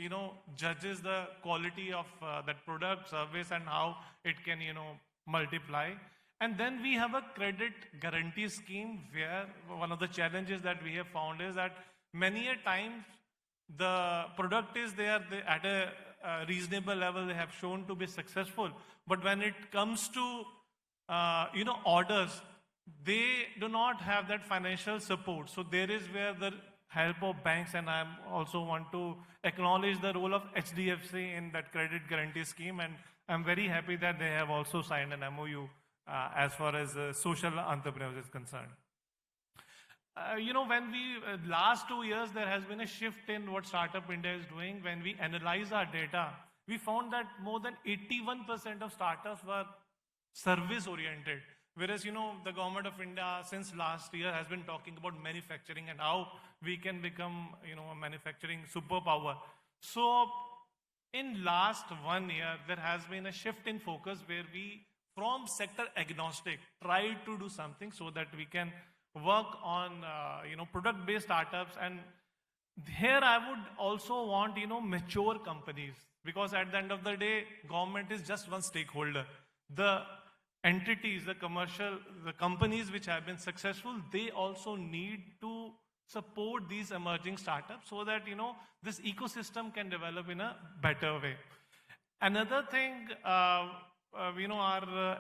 judges the quality of that product, service, and how it can multiply. And then we have a credit guarantee scheme where one of the challenges that we have found is that many a times the product is there at a reasonable level, they have shown to be successful. But when it comes to, orders, they do not have that financial support. So there is where the help of banks, and I also want to acknowledge the role of HDFC in that credit guarantee scheme, and I'm very happy that they have also signed an MOU as far as social entrepreneurs is concerned. When last 2 years, there has been a shift in what Startup India is doing. When we analyze our data, we found that more than 81% of startups were service oriented. Whereas, the government of India since last year has been talking about manufacturing and how we can become, a manufacturing superpower. So in last 1 year, there has been a shift in focus where we, from sector agnostic, try to do something so that we can work on, product-based startups. And here I would also want, mature companies, because at the end of the day, government is just one stakeholder. The entities, the companies which have been successful, they also need to support these emerging startups so that, this ecosystem can develop in a better way. Another thing, our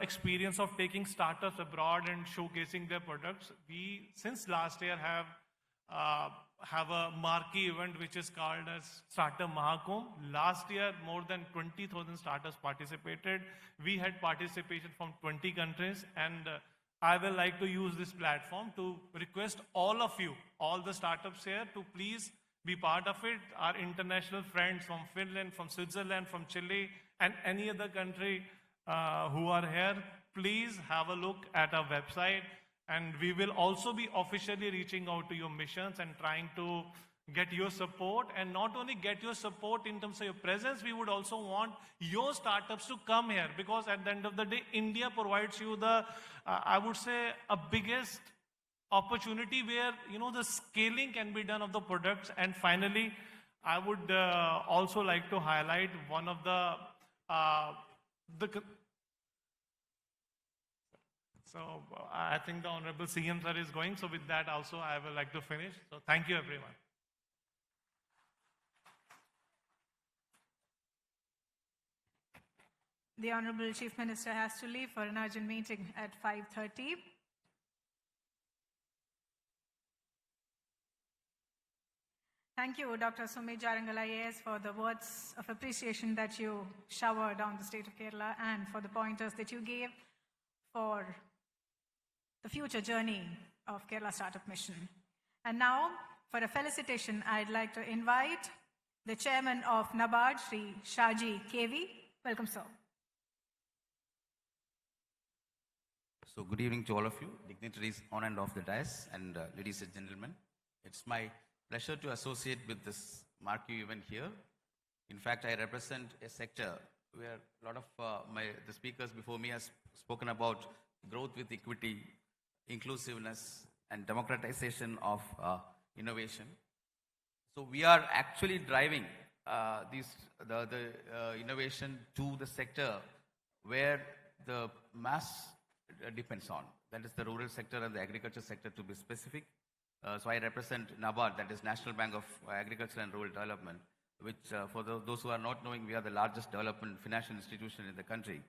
experience of taking startups abroad and showcasing their products, we, since last year, have a marquee event which is called as Startup Mahakumbh. Last year, more than 20,000 startups participated. We had participation from 20 countries, and I will like to use this platform to request all of you, all the startups here, to please be part of it. Our international friends from Finland, from Switzerland, from Chile, and any other country who are here, please have a look at our website. And we will also be officially reaching out to your missions and trying to get your support. And not only get your support in terms of your presence, we would also want your startups to come here, because at the end of the day, India provides you the, I would say, a biggest opportunity where, the scaling can be done of the products. And finally, I would also like to highlight one of the So I think the Honorable CM sir is going. So with that also, I would like to finish. So thank you, everyone. The Honorable Chief Minister has to leave for an urgent meeting at 5:30. Thank you, Dr. Sumit Jarangal IAS, for the words of appreciation that you showered on the state of Kerala and for the pointers that you gave for the future journey of Kerala Startup Mission. And now, for a felicitation, I'd like to invite the Chairman of NABARD, Shri Shaji KV. Welcome, sir. So good evening to all of you, dignitaries on and off the dais, and ladies and gentlemen. It's my pleasure to associate with this marquee event here. In fact, I represent a sector where a lot of the speakers before me has spoken about growth with equity, inclusiveness, and democratization of innovation. So we are actually driving the innovation to the sector where the mass depends on. That is the rural sector and the agriculture sector, to be specific. So I represent NABARD, that is National Bank of Agriculture and Rural Development, which for those who are not knowing, we are the largest development financial institution in the country.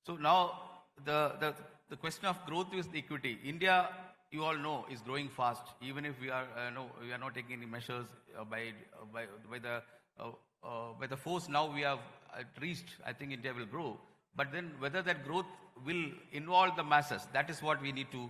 So now the question of growth with equity. India, you all know, is growing fast. Even if we are not taking any measures by the force now we have reached, I think India will grow. But then whether that growth will involve the masses, that is what we need to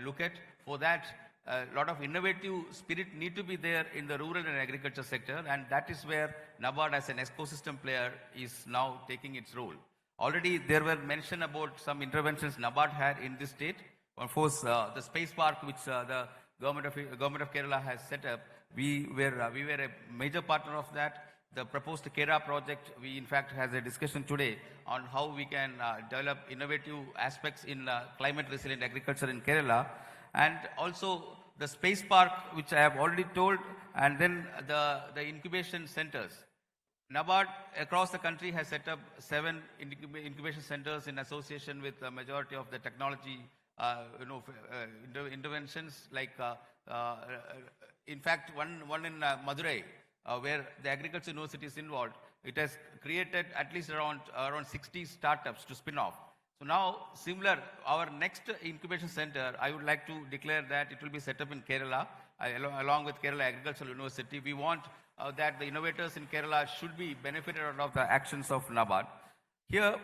look at. For that, a lot of innovative spirit need to be there in the rural and agriculture sector, and that is where NABARD as an ecosystem player is now taking its role. Already there were mention about some interventions NABARD had in this state. Of course, the space park which the government of Kerala has set up, we were a major partner of that. The proposed KERA project, we in fact has a discussion today on how we can develop innovative aspects in climate resilient agriculture in Kerala. And also the space park, which I have already told, and then the incubation centers. NABARD across the country has set up 7 incubation centers in association with the majority of the technology interventions. Like, in fact, one in Madurai, where the agriculture university is involved. It has created at least around 60 startups to spin off. So now, similar, our next incubation center, I would like to declare that it will be set up in Kerala. along with Kerala Agricultural University, we want that the innovators in Kerala should be benefited out of the actions of NABARD. Here,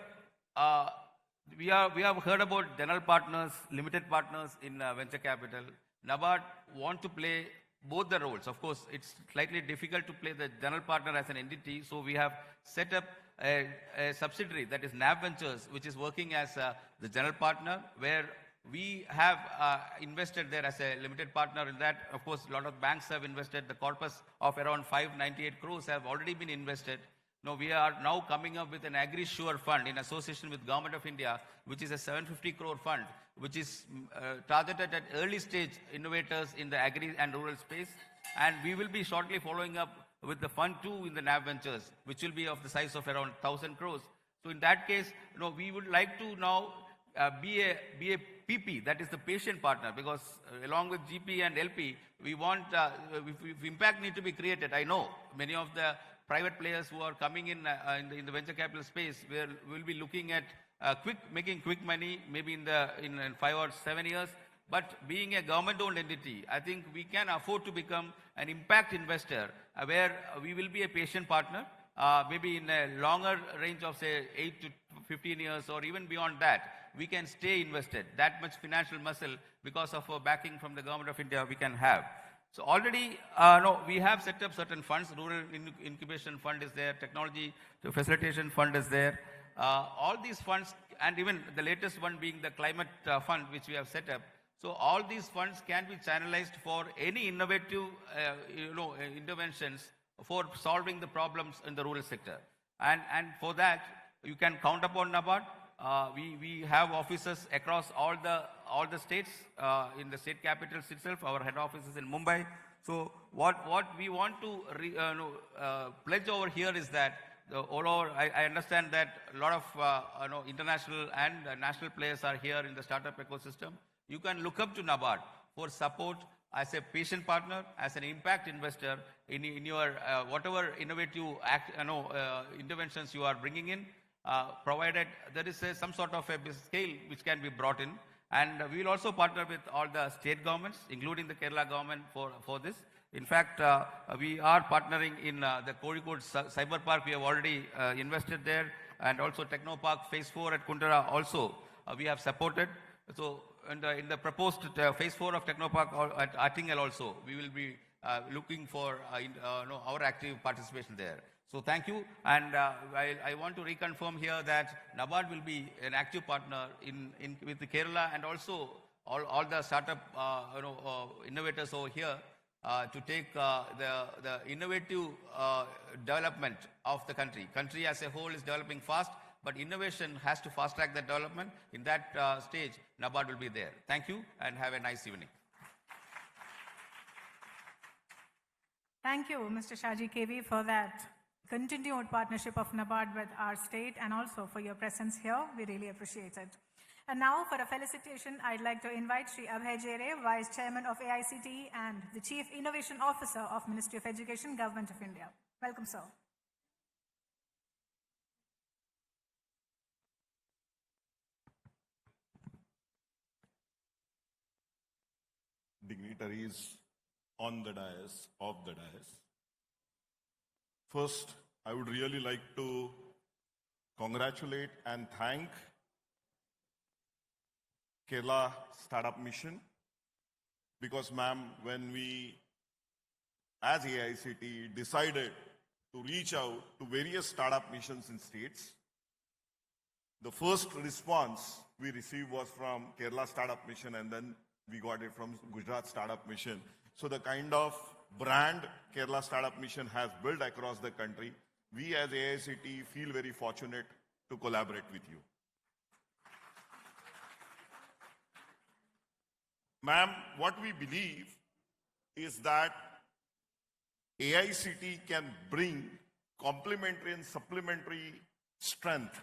we have heard about general partners, limited partners in venture capital. NABARD want to play both the roles. Of course, it's slightly difficult to play the general partner as an entity, so we have set up a subsidiary, that is NAB Ventures, which is working as the general partner, where we have invested there as a limited partner. In that, of course, a lot of banks have invested. The corpus of around 598 crores have already been invested. Now, we are now coming up with an Agri-Sure fund in association with Government of India, which is a 750 crore fund, which is targeted at early stage innovators in the agri and rural space. And we will be shortly following up with the fund 2 in the NAB Ventures, which will be of the size of around 1,000 crores. So in that case, we would like to now be a PP, that is the patient partner, because along with GP and LP, we want, if impact need to be created. I know many of the private players who are coming in the venture capital space, we'll be looking at making quick money, maybe in 5 or 7 years. But being a government-owned entity, I think we can afford to become an impact investor, where we will be a patient partner, maybe in a longer range of, say, 8 to 15 years, or even beyond that. We can stay invested. That much financial muscle, because of our backing from the Government of India, we can have. So already, we have set up certain funds. Rural Incubation Fund is there. Technology Facilitation Fund is there. All these funds, and even the latest one being the Climate Fund, which we have set up. So all these funds can be channelized for any innovative, interventions for solving the problems in the rural sector. And for that, you can count upon NABARD. We have offices across all the states, in the state capitals itself. Our head office is in Mumbai. So what we want to pledge over here is that all over, I understand that a lot of international and national players are here in the startup ecosystem. You can look up to NABARD for support as a patient partner, as an impact investor in your whatever innovative interventions you are bringing in. Provided there is some sort of a scale which can be brought in. And we will also partner with all the state governments, including the Kerala government, for this. In fact, we are partnering in the Kozhikode Cyber Park. We have already invested there. And also Technopark Phase 4 at Kundara also we have supported. So in the proposed Phase 4 of Technopark at Attingal also, we will be looking for our active participation there. So thank you, and I want to reconfirm here that NABARD will be an active partner with the Kerala and also all the startup innovators over here to take the innovative development of the country. Country as a whole is developing fast, but innovation has to fast track that development. In that stage, NABARD will be there. Thank you, and have a nice evening. Thank you, Mr. Shaji KV, for that continued partnership of NABARD with our state, and also for your presence here. We really appreciate it. And now, for a felicitation, I'd like to invite Sri Abhay Jere, Vice Chairman of AICTE and the Chief Innovation Officer of Ministry of Education, Government of India. Welcome, sir. Dignitaries on the dais, of the dais. First, I would really like to congratulate and thank Kerala Startup Mission, because ma'am, when we as AICTE decided to reach out to various startup missions in states, the first response we received was from Kerala Startup Mission, and then we got it from Gujarat Startup Mission. So the kind of brand Kerala Startup Mission has built across the country, we as AICTE feel very fortunate to collaborate with you. Ma'am, what we believe is that AICTE can bring complementary and supplementary strength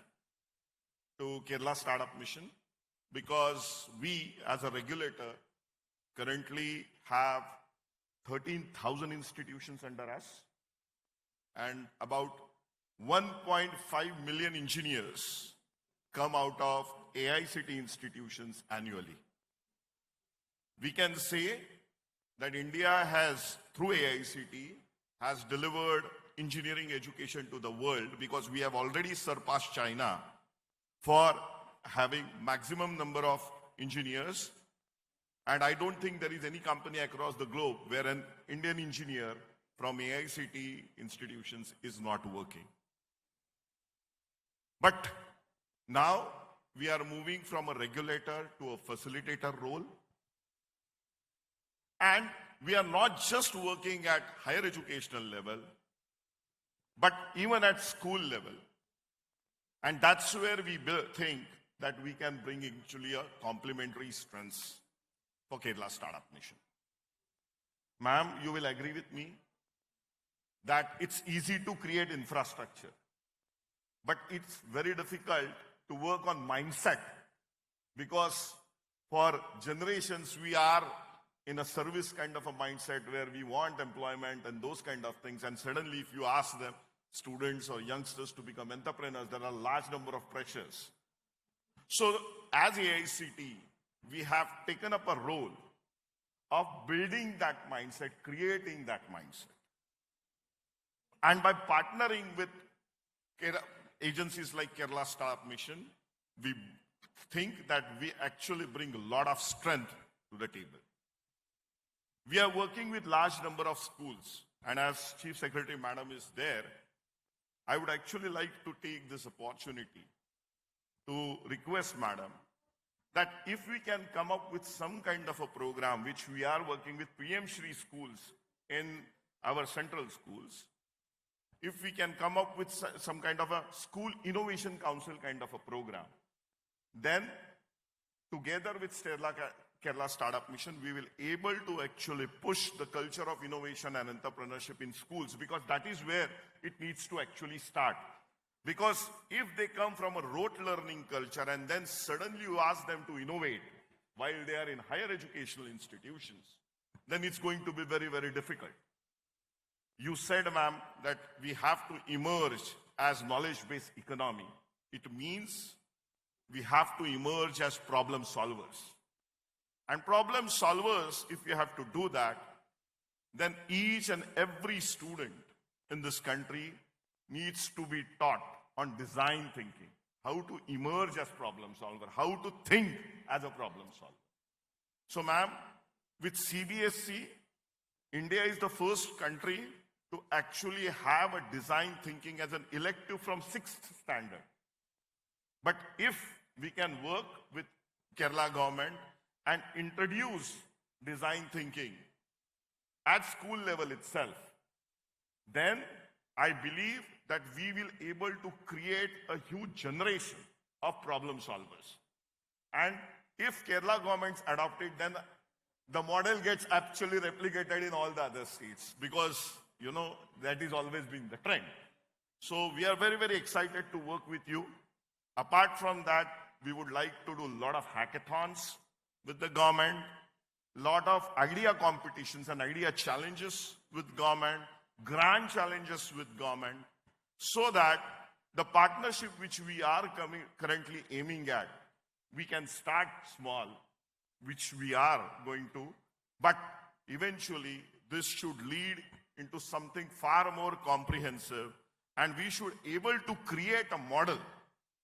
to Kerala Startup Mission, because we as a regulator currently have 13,000 institutions under us, and about 1.5 million engineers come out of AICTE institutions annually. We can say that India has, through AICT, has delivered engineering education to the world, because we have already surpassed China for having maximum number of engineers. And I don't think there is any company across the globe where an Indian engineer from AICT institutions is not working. But now we are moving from a regulator to a facilitator role. And we are not just working at higher educational level, but even at school level. And that's where we think that we can bring actually a complementary strengths for Kerala Startup Mission. Ma'am, you will agree with me that it's easy to create infrastructure, but it's very difficult to work on mindset, because for generations we are in a service kind of a mindset where we want employment and those kind of things. And suddenly if you ask them, students or youngsters, to become entrepreneurs, there are a large number of pressures. So as AICT, we have taken up a role of building that mindset, creating that mindset. And by partnering with agencies like Kerala Startup Mission, we think that we actually bring a lot of strength to the table. We are working with large number of schools, and as Chief Secretary Madam is there, I would actually like to take this opportunity to request Madam that if we can come up with some kind of a program, which we are working with PM Shri schools in our central schools, if we can come up with some kind of a school innovation council kind of a program, then together with Kerala Startup Mission, we will able to actually push the culture of innovation and entrepreneurship in schools, because that is where it needs to actually start. Because if they come from a rote learning culture and then suddenly you ask them to innovate while they are in higher educational institutions, then it's going to be very, very difficult. You said, ma'am, that we have to emerge as knowledge-based economy. It means we have to emerge as problem solvers. And problem solvers, if you have to do that, then each and every student in this country needs to be taught on design thinking, how to emerge as problem solver, how to think as a problem solver. So, ma'am, with CBSE, India is the first country to actually have a design thinking as an elective from 6th standard. But if we can work with Kerala government and introduce design thinking at school level itself, then I believe that we will be able to create a huge generation of problem solvers. And if Kerala governments adopt it, then the model gets actually replicated in all the other states, because, you know, that has always been the trend. So we are very, very excited to work with you. Apart from that, we would like to do a lot of hackathons with the government, lot of idea competitions and idea challenges with government, grand challenges with government, so that the partnership which we are currently aiming at, we can start small, which we are going to, but eventually this should lead into something far more comprehensive, and we should able to create a model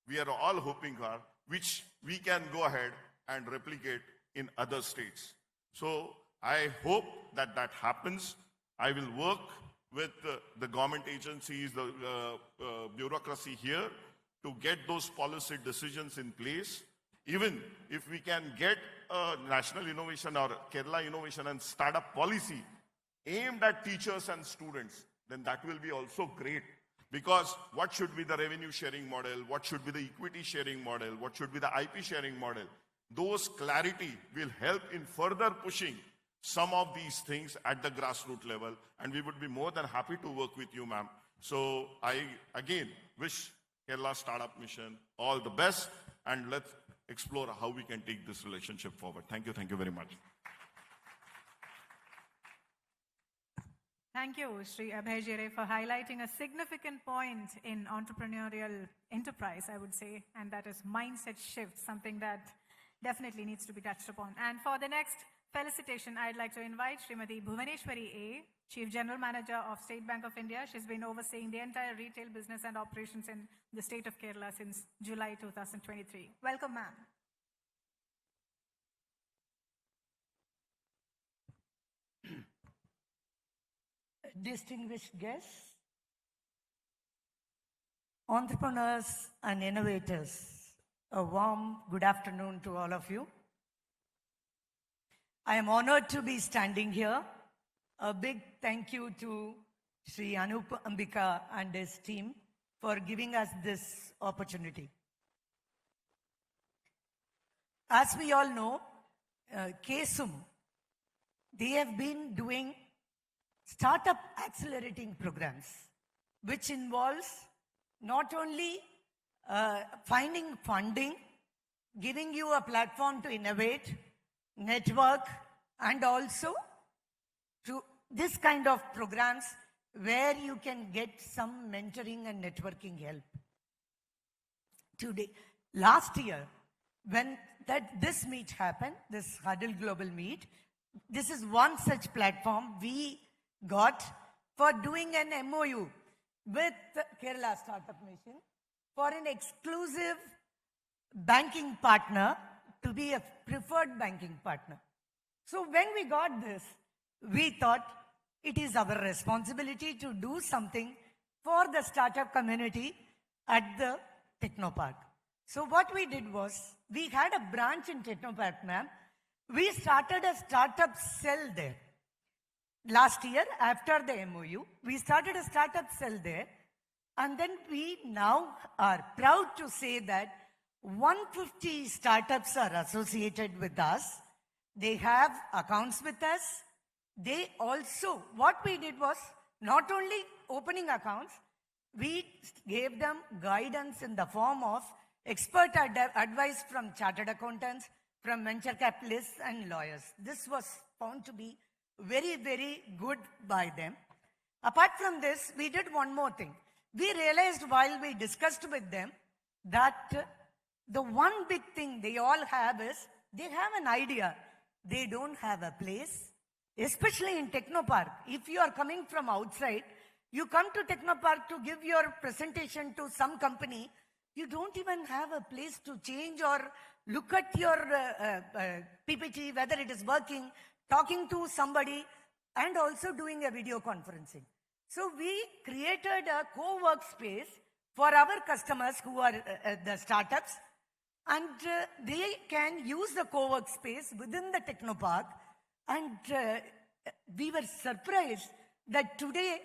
we are all hoping for, which we can go ahead and replicate in other states. So I hope that that happens. I will work with the government agencies, the bureaucracy here, to get those policy decisions in place. Even if we can get a national innovation or Kerala innovation and startup policy aimed at teachers and students, then that will be also great. Because what should be the revenue sharing model? What should be the equity sharing model? What should be the IP sharing model? Those clarity will help in further pushing some of these things at the grassroots level. And we would be more than happy to work with you, ma'am. So I, again, wish Kerala Startup Mission all the best. And let's explore how we can take this relationship forward. Thank you very much. Thank you, Sri Abhay Jere, for highlighting a significant point in entrepreneurial enterprise, I would say, and that is mindset shift, something that definitely needs to be touched upon. And for the next felicitation, I'd like to invite Srimati Bhuvaneshwari A., Chief General Manager of State Bank of India. She's been overseeing the entire retail business and operations in the state of Kerala since July 2023. Welcome, ma'am. Distinguished guests, entrepreneurs and innovators, a warm good afternoon to all of you. I am honored to be standing here. A big thank you to Sri Anup Ambika and his team for giving us this opportunity. As we all know, KSUM, they have been doing startup accelerating programs, which involves not only finding funding, giving you a platform to innovate, network, and also to this kind of programs where you can get some mentoring and networking help. Today, last year, when this meet happened, this Huddle Global meet, this is one such platform we got for doing an MOU with Kerala Startup Mission for an exclusive banking partner to be a preferred banking partner. So when we got this, we thought it is our responsibility to do something for the startup community at the Technopark. So what we did was, we had a branch in Technopark, ma'am. We started a startup cell there. Last year, after the MOU, we started a startup cell there. And then we now are proud to say that 150 startups are associated with us. They have accounts with us. They also, what we did was not only opening accounts, we gave them guidance in the form of expert advice from chartered accountants, from venture capitalists and lawyers. This was found to be very, very good by them. Apart from this, we did one more thing. We realized while we discussed with them that the one big thing they all have is they have an idea. They don't have a place, especially in Technopark. If you are coming from outside, you come to Technopark to give your presentation to some company, you don't even have a place to change or look at your PPT, whether it is working, talking to somebody, and also doing a video conferencing. So we created a co-work space for our customers who are the startups, and they can use the co-work space within the Technopark. And we were surprised that today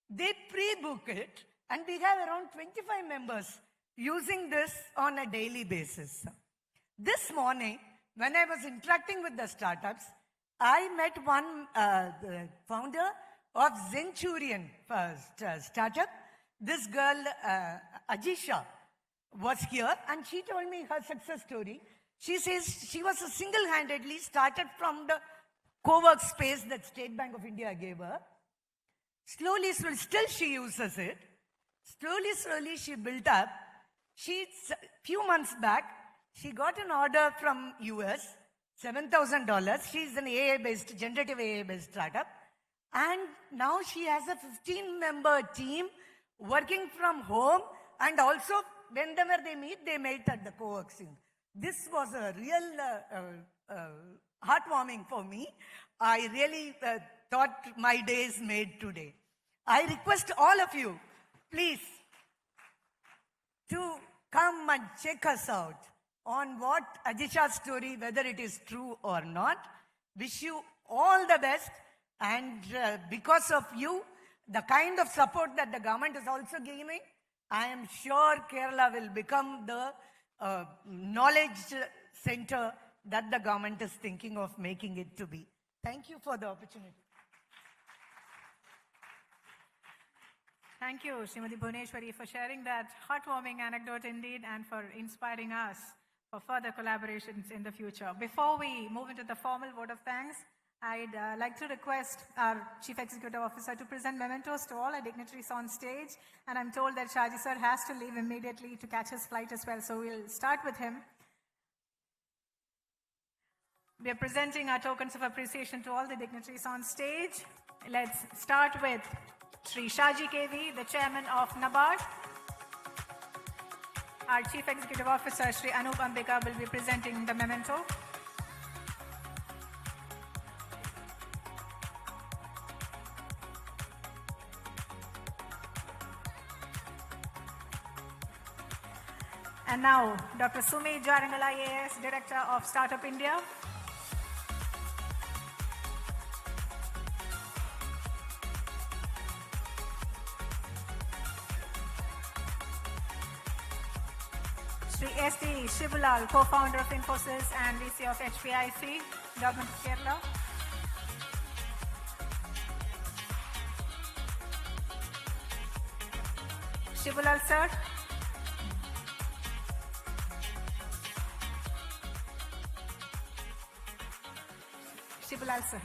they pre-book it, and we have around 25 members using this on a daily basis. This morning, when I was interacting with the startups, I met one founder of Zenturion startup. This girl, Ajisha, was here, and she told me her success story. She says she was single-handedly started from the co-work space that State Bank of India gave her. Slowly, still she uses it. Slowly she built up. Few months back, she got an order from US, $7,000. She's an AI-based, generative AI-based startup. And now she has a 15-member team working from home, and also whenever they meet at the co-working. This was a real heartwarming for me. I really thought my day is made today. I request all of you, please, to come and check us out on what Ajisha's story, whether it is true or not. Wish you all the best. And because of you, the kind of support that the government is also giving, I am sure Kerala will become the knowledge center that the government is thinking of making it to be. Thank you for the opportunity. Thank you, Srimati Bhuvaneshwari, for sharing that heartwarming anecdote indeed, and for inspiring us for further collaborations in the future. Before we move into the formal vote of thanks, I'd like to request our Chief Executive Officer to present mementos to all our dignitaries on stage. And I'm told that Shaji sir has to leave immediately to catch his flight as well. So we'll start with him. We are presenting our tokens of appreciation to all the dignitaries on stage. Let's start with Sri Shaji KV, the chairman of NABARD. Our Chief Executive Officer, Sri Anup Ambika, will be presenting the memento. And now, Dr. Sumi Jarangal IAS, Director of Startup India. Sri S.D. Shivulal, co-founder of Infosys and VC of HPIC, Government of Kerala. Shivulal, sir. Shivulal, sir.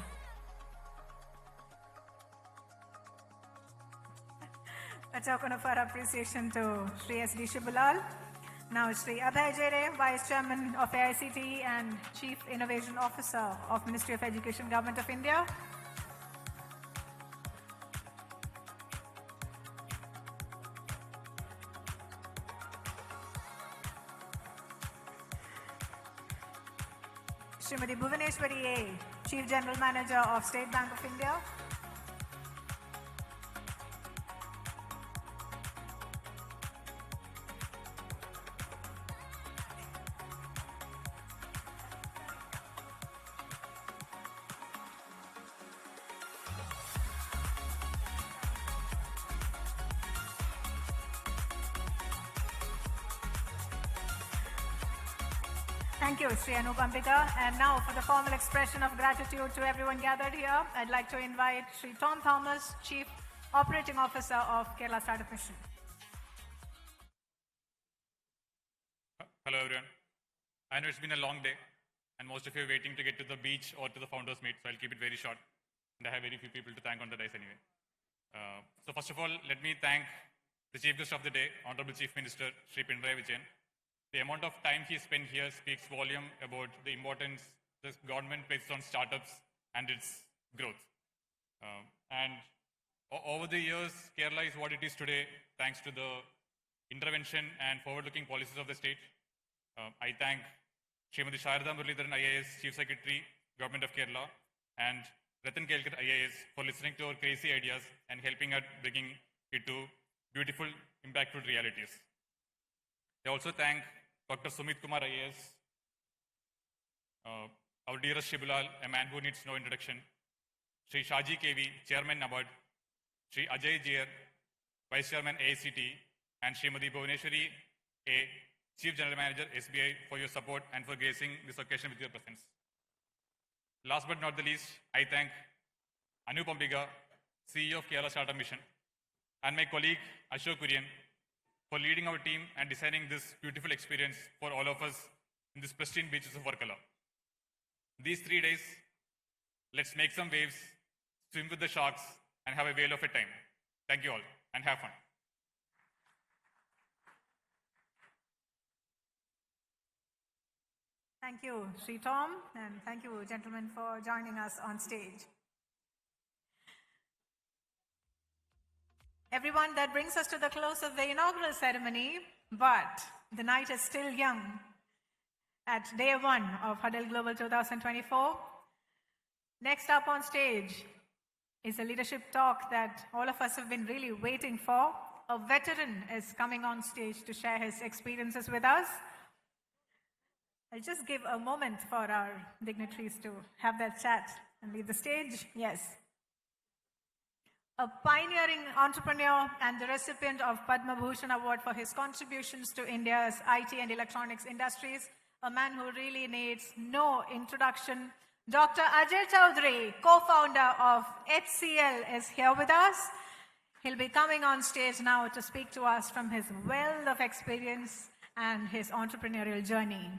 A token of our appreciation to Sri S.D. Shivulal. Now, Sri Abhay Jere, Vice Chairman of AICTE and Chief Innovation Officer of Ministry of Education, Government of India. Srimati Bhuvaneshwari A, Chief General Manager of State Bank of India. Thank you, Sri Anup Ambika. And now for the formal expression of gratitude to everyone gathered here, I'd like to invite Sri Tom Thomas, Chief Operating Officer of Kerala Startup Mission. Hello, everyone. I know it's been a long day, and most of you are waiting to get to the beach or to the founders meet, so I'll keep it very short. And I have very few people to thank on the dais anyway. So first of all, let me thank the Chief Guest of the day, Honorable Chief Minister, Sri Pinarayi Vijayan. The amount of time he spent here speaks volume about the importance the government places on startups and its growth. Over the years, Kerala is what it is today thanks to the intervention and forward-looking policies of the state. I thank Srimati Sharada Muralidharan IAS, Chief Secretary, Government of Kerala, and Ratan Kelkar IAS for listening to our crazy ideas and helping us bringing it to beautiful, impactful realities. I also thank Dr. Sumit Kumar IAS, our dearest Shibulal, a man who needs no introduction, Sri Shaji KV, Chairman NABARD, Sri Ajay Jier, Vice Chairman AICTE, and Srimati Bhuvaneshwari A, Chief General Manager SBI, for your support and for gracing this occasion with your presence. Last but not the least, I thank Anup Ambika, CEO of Kerala Startup Mission, and my colleague Ashok Kurian for leading our team and designing this beautiful experience for all of us in this pristine beaches of Varkala. These 3 days, let's make some waves, swim with the sharks, and have a whale of a time. Thank you all, and have fun. Thank you, Sri Tom, and thank you, gentlemen, for joining us on stage. Everyone, that brings us to the close of the inaugural ceremony, but the night is still young. At day one of Huddle Global 2024, next up on stage is a leadership talk that all of us have been really waiting for. A veteran is coming on stage to share his experiences with us. I'll just give a moment for our dignitaries to have that chat and leave the stage. Yes. A pioneering entrepreneur and the recipient of Padma Bhushan Award for his contributions to India's IT and electronics industries, a man who really needs no introduction. Dr. Ajay Chaudhary, co-founder of HCL, is here with us. He'll be coming on stage now to speak to us from his wealth of experience and his entrepreneurial journey.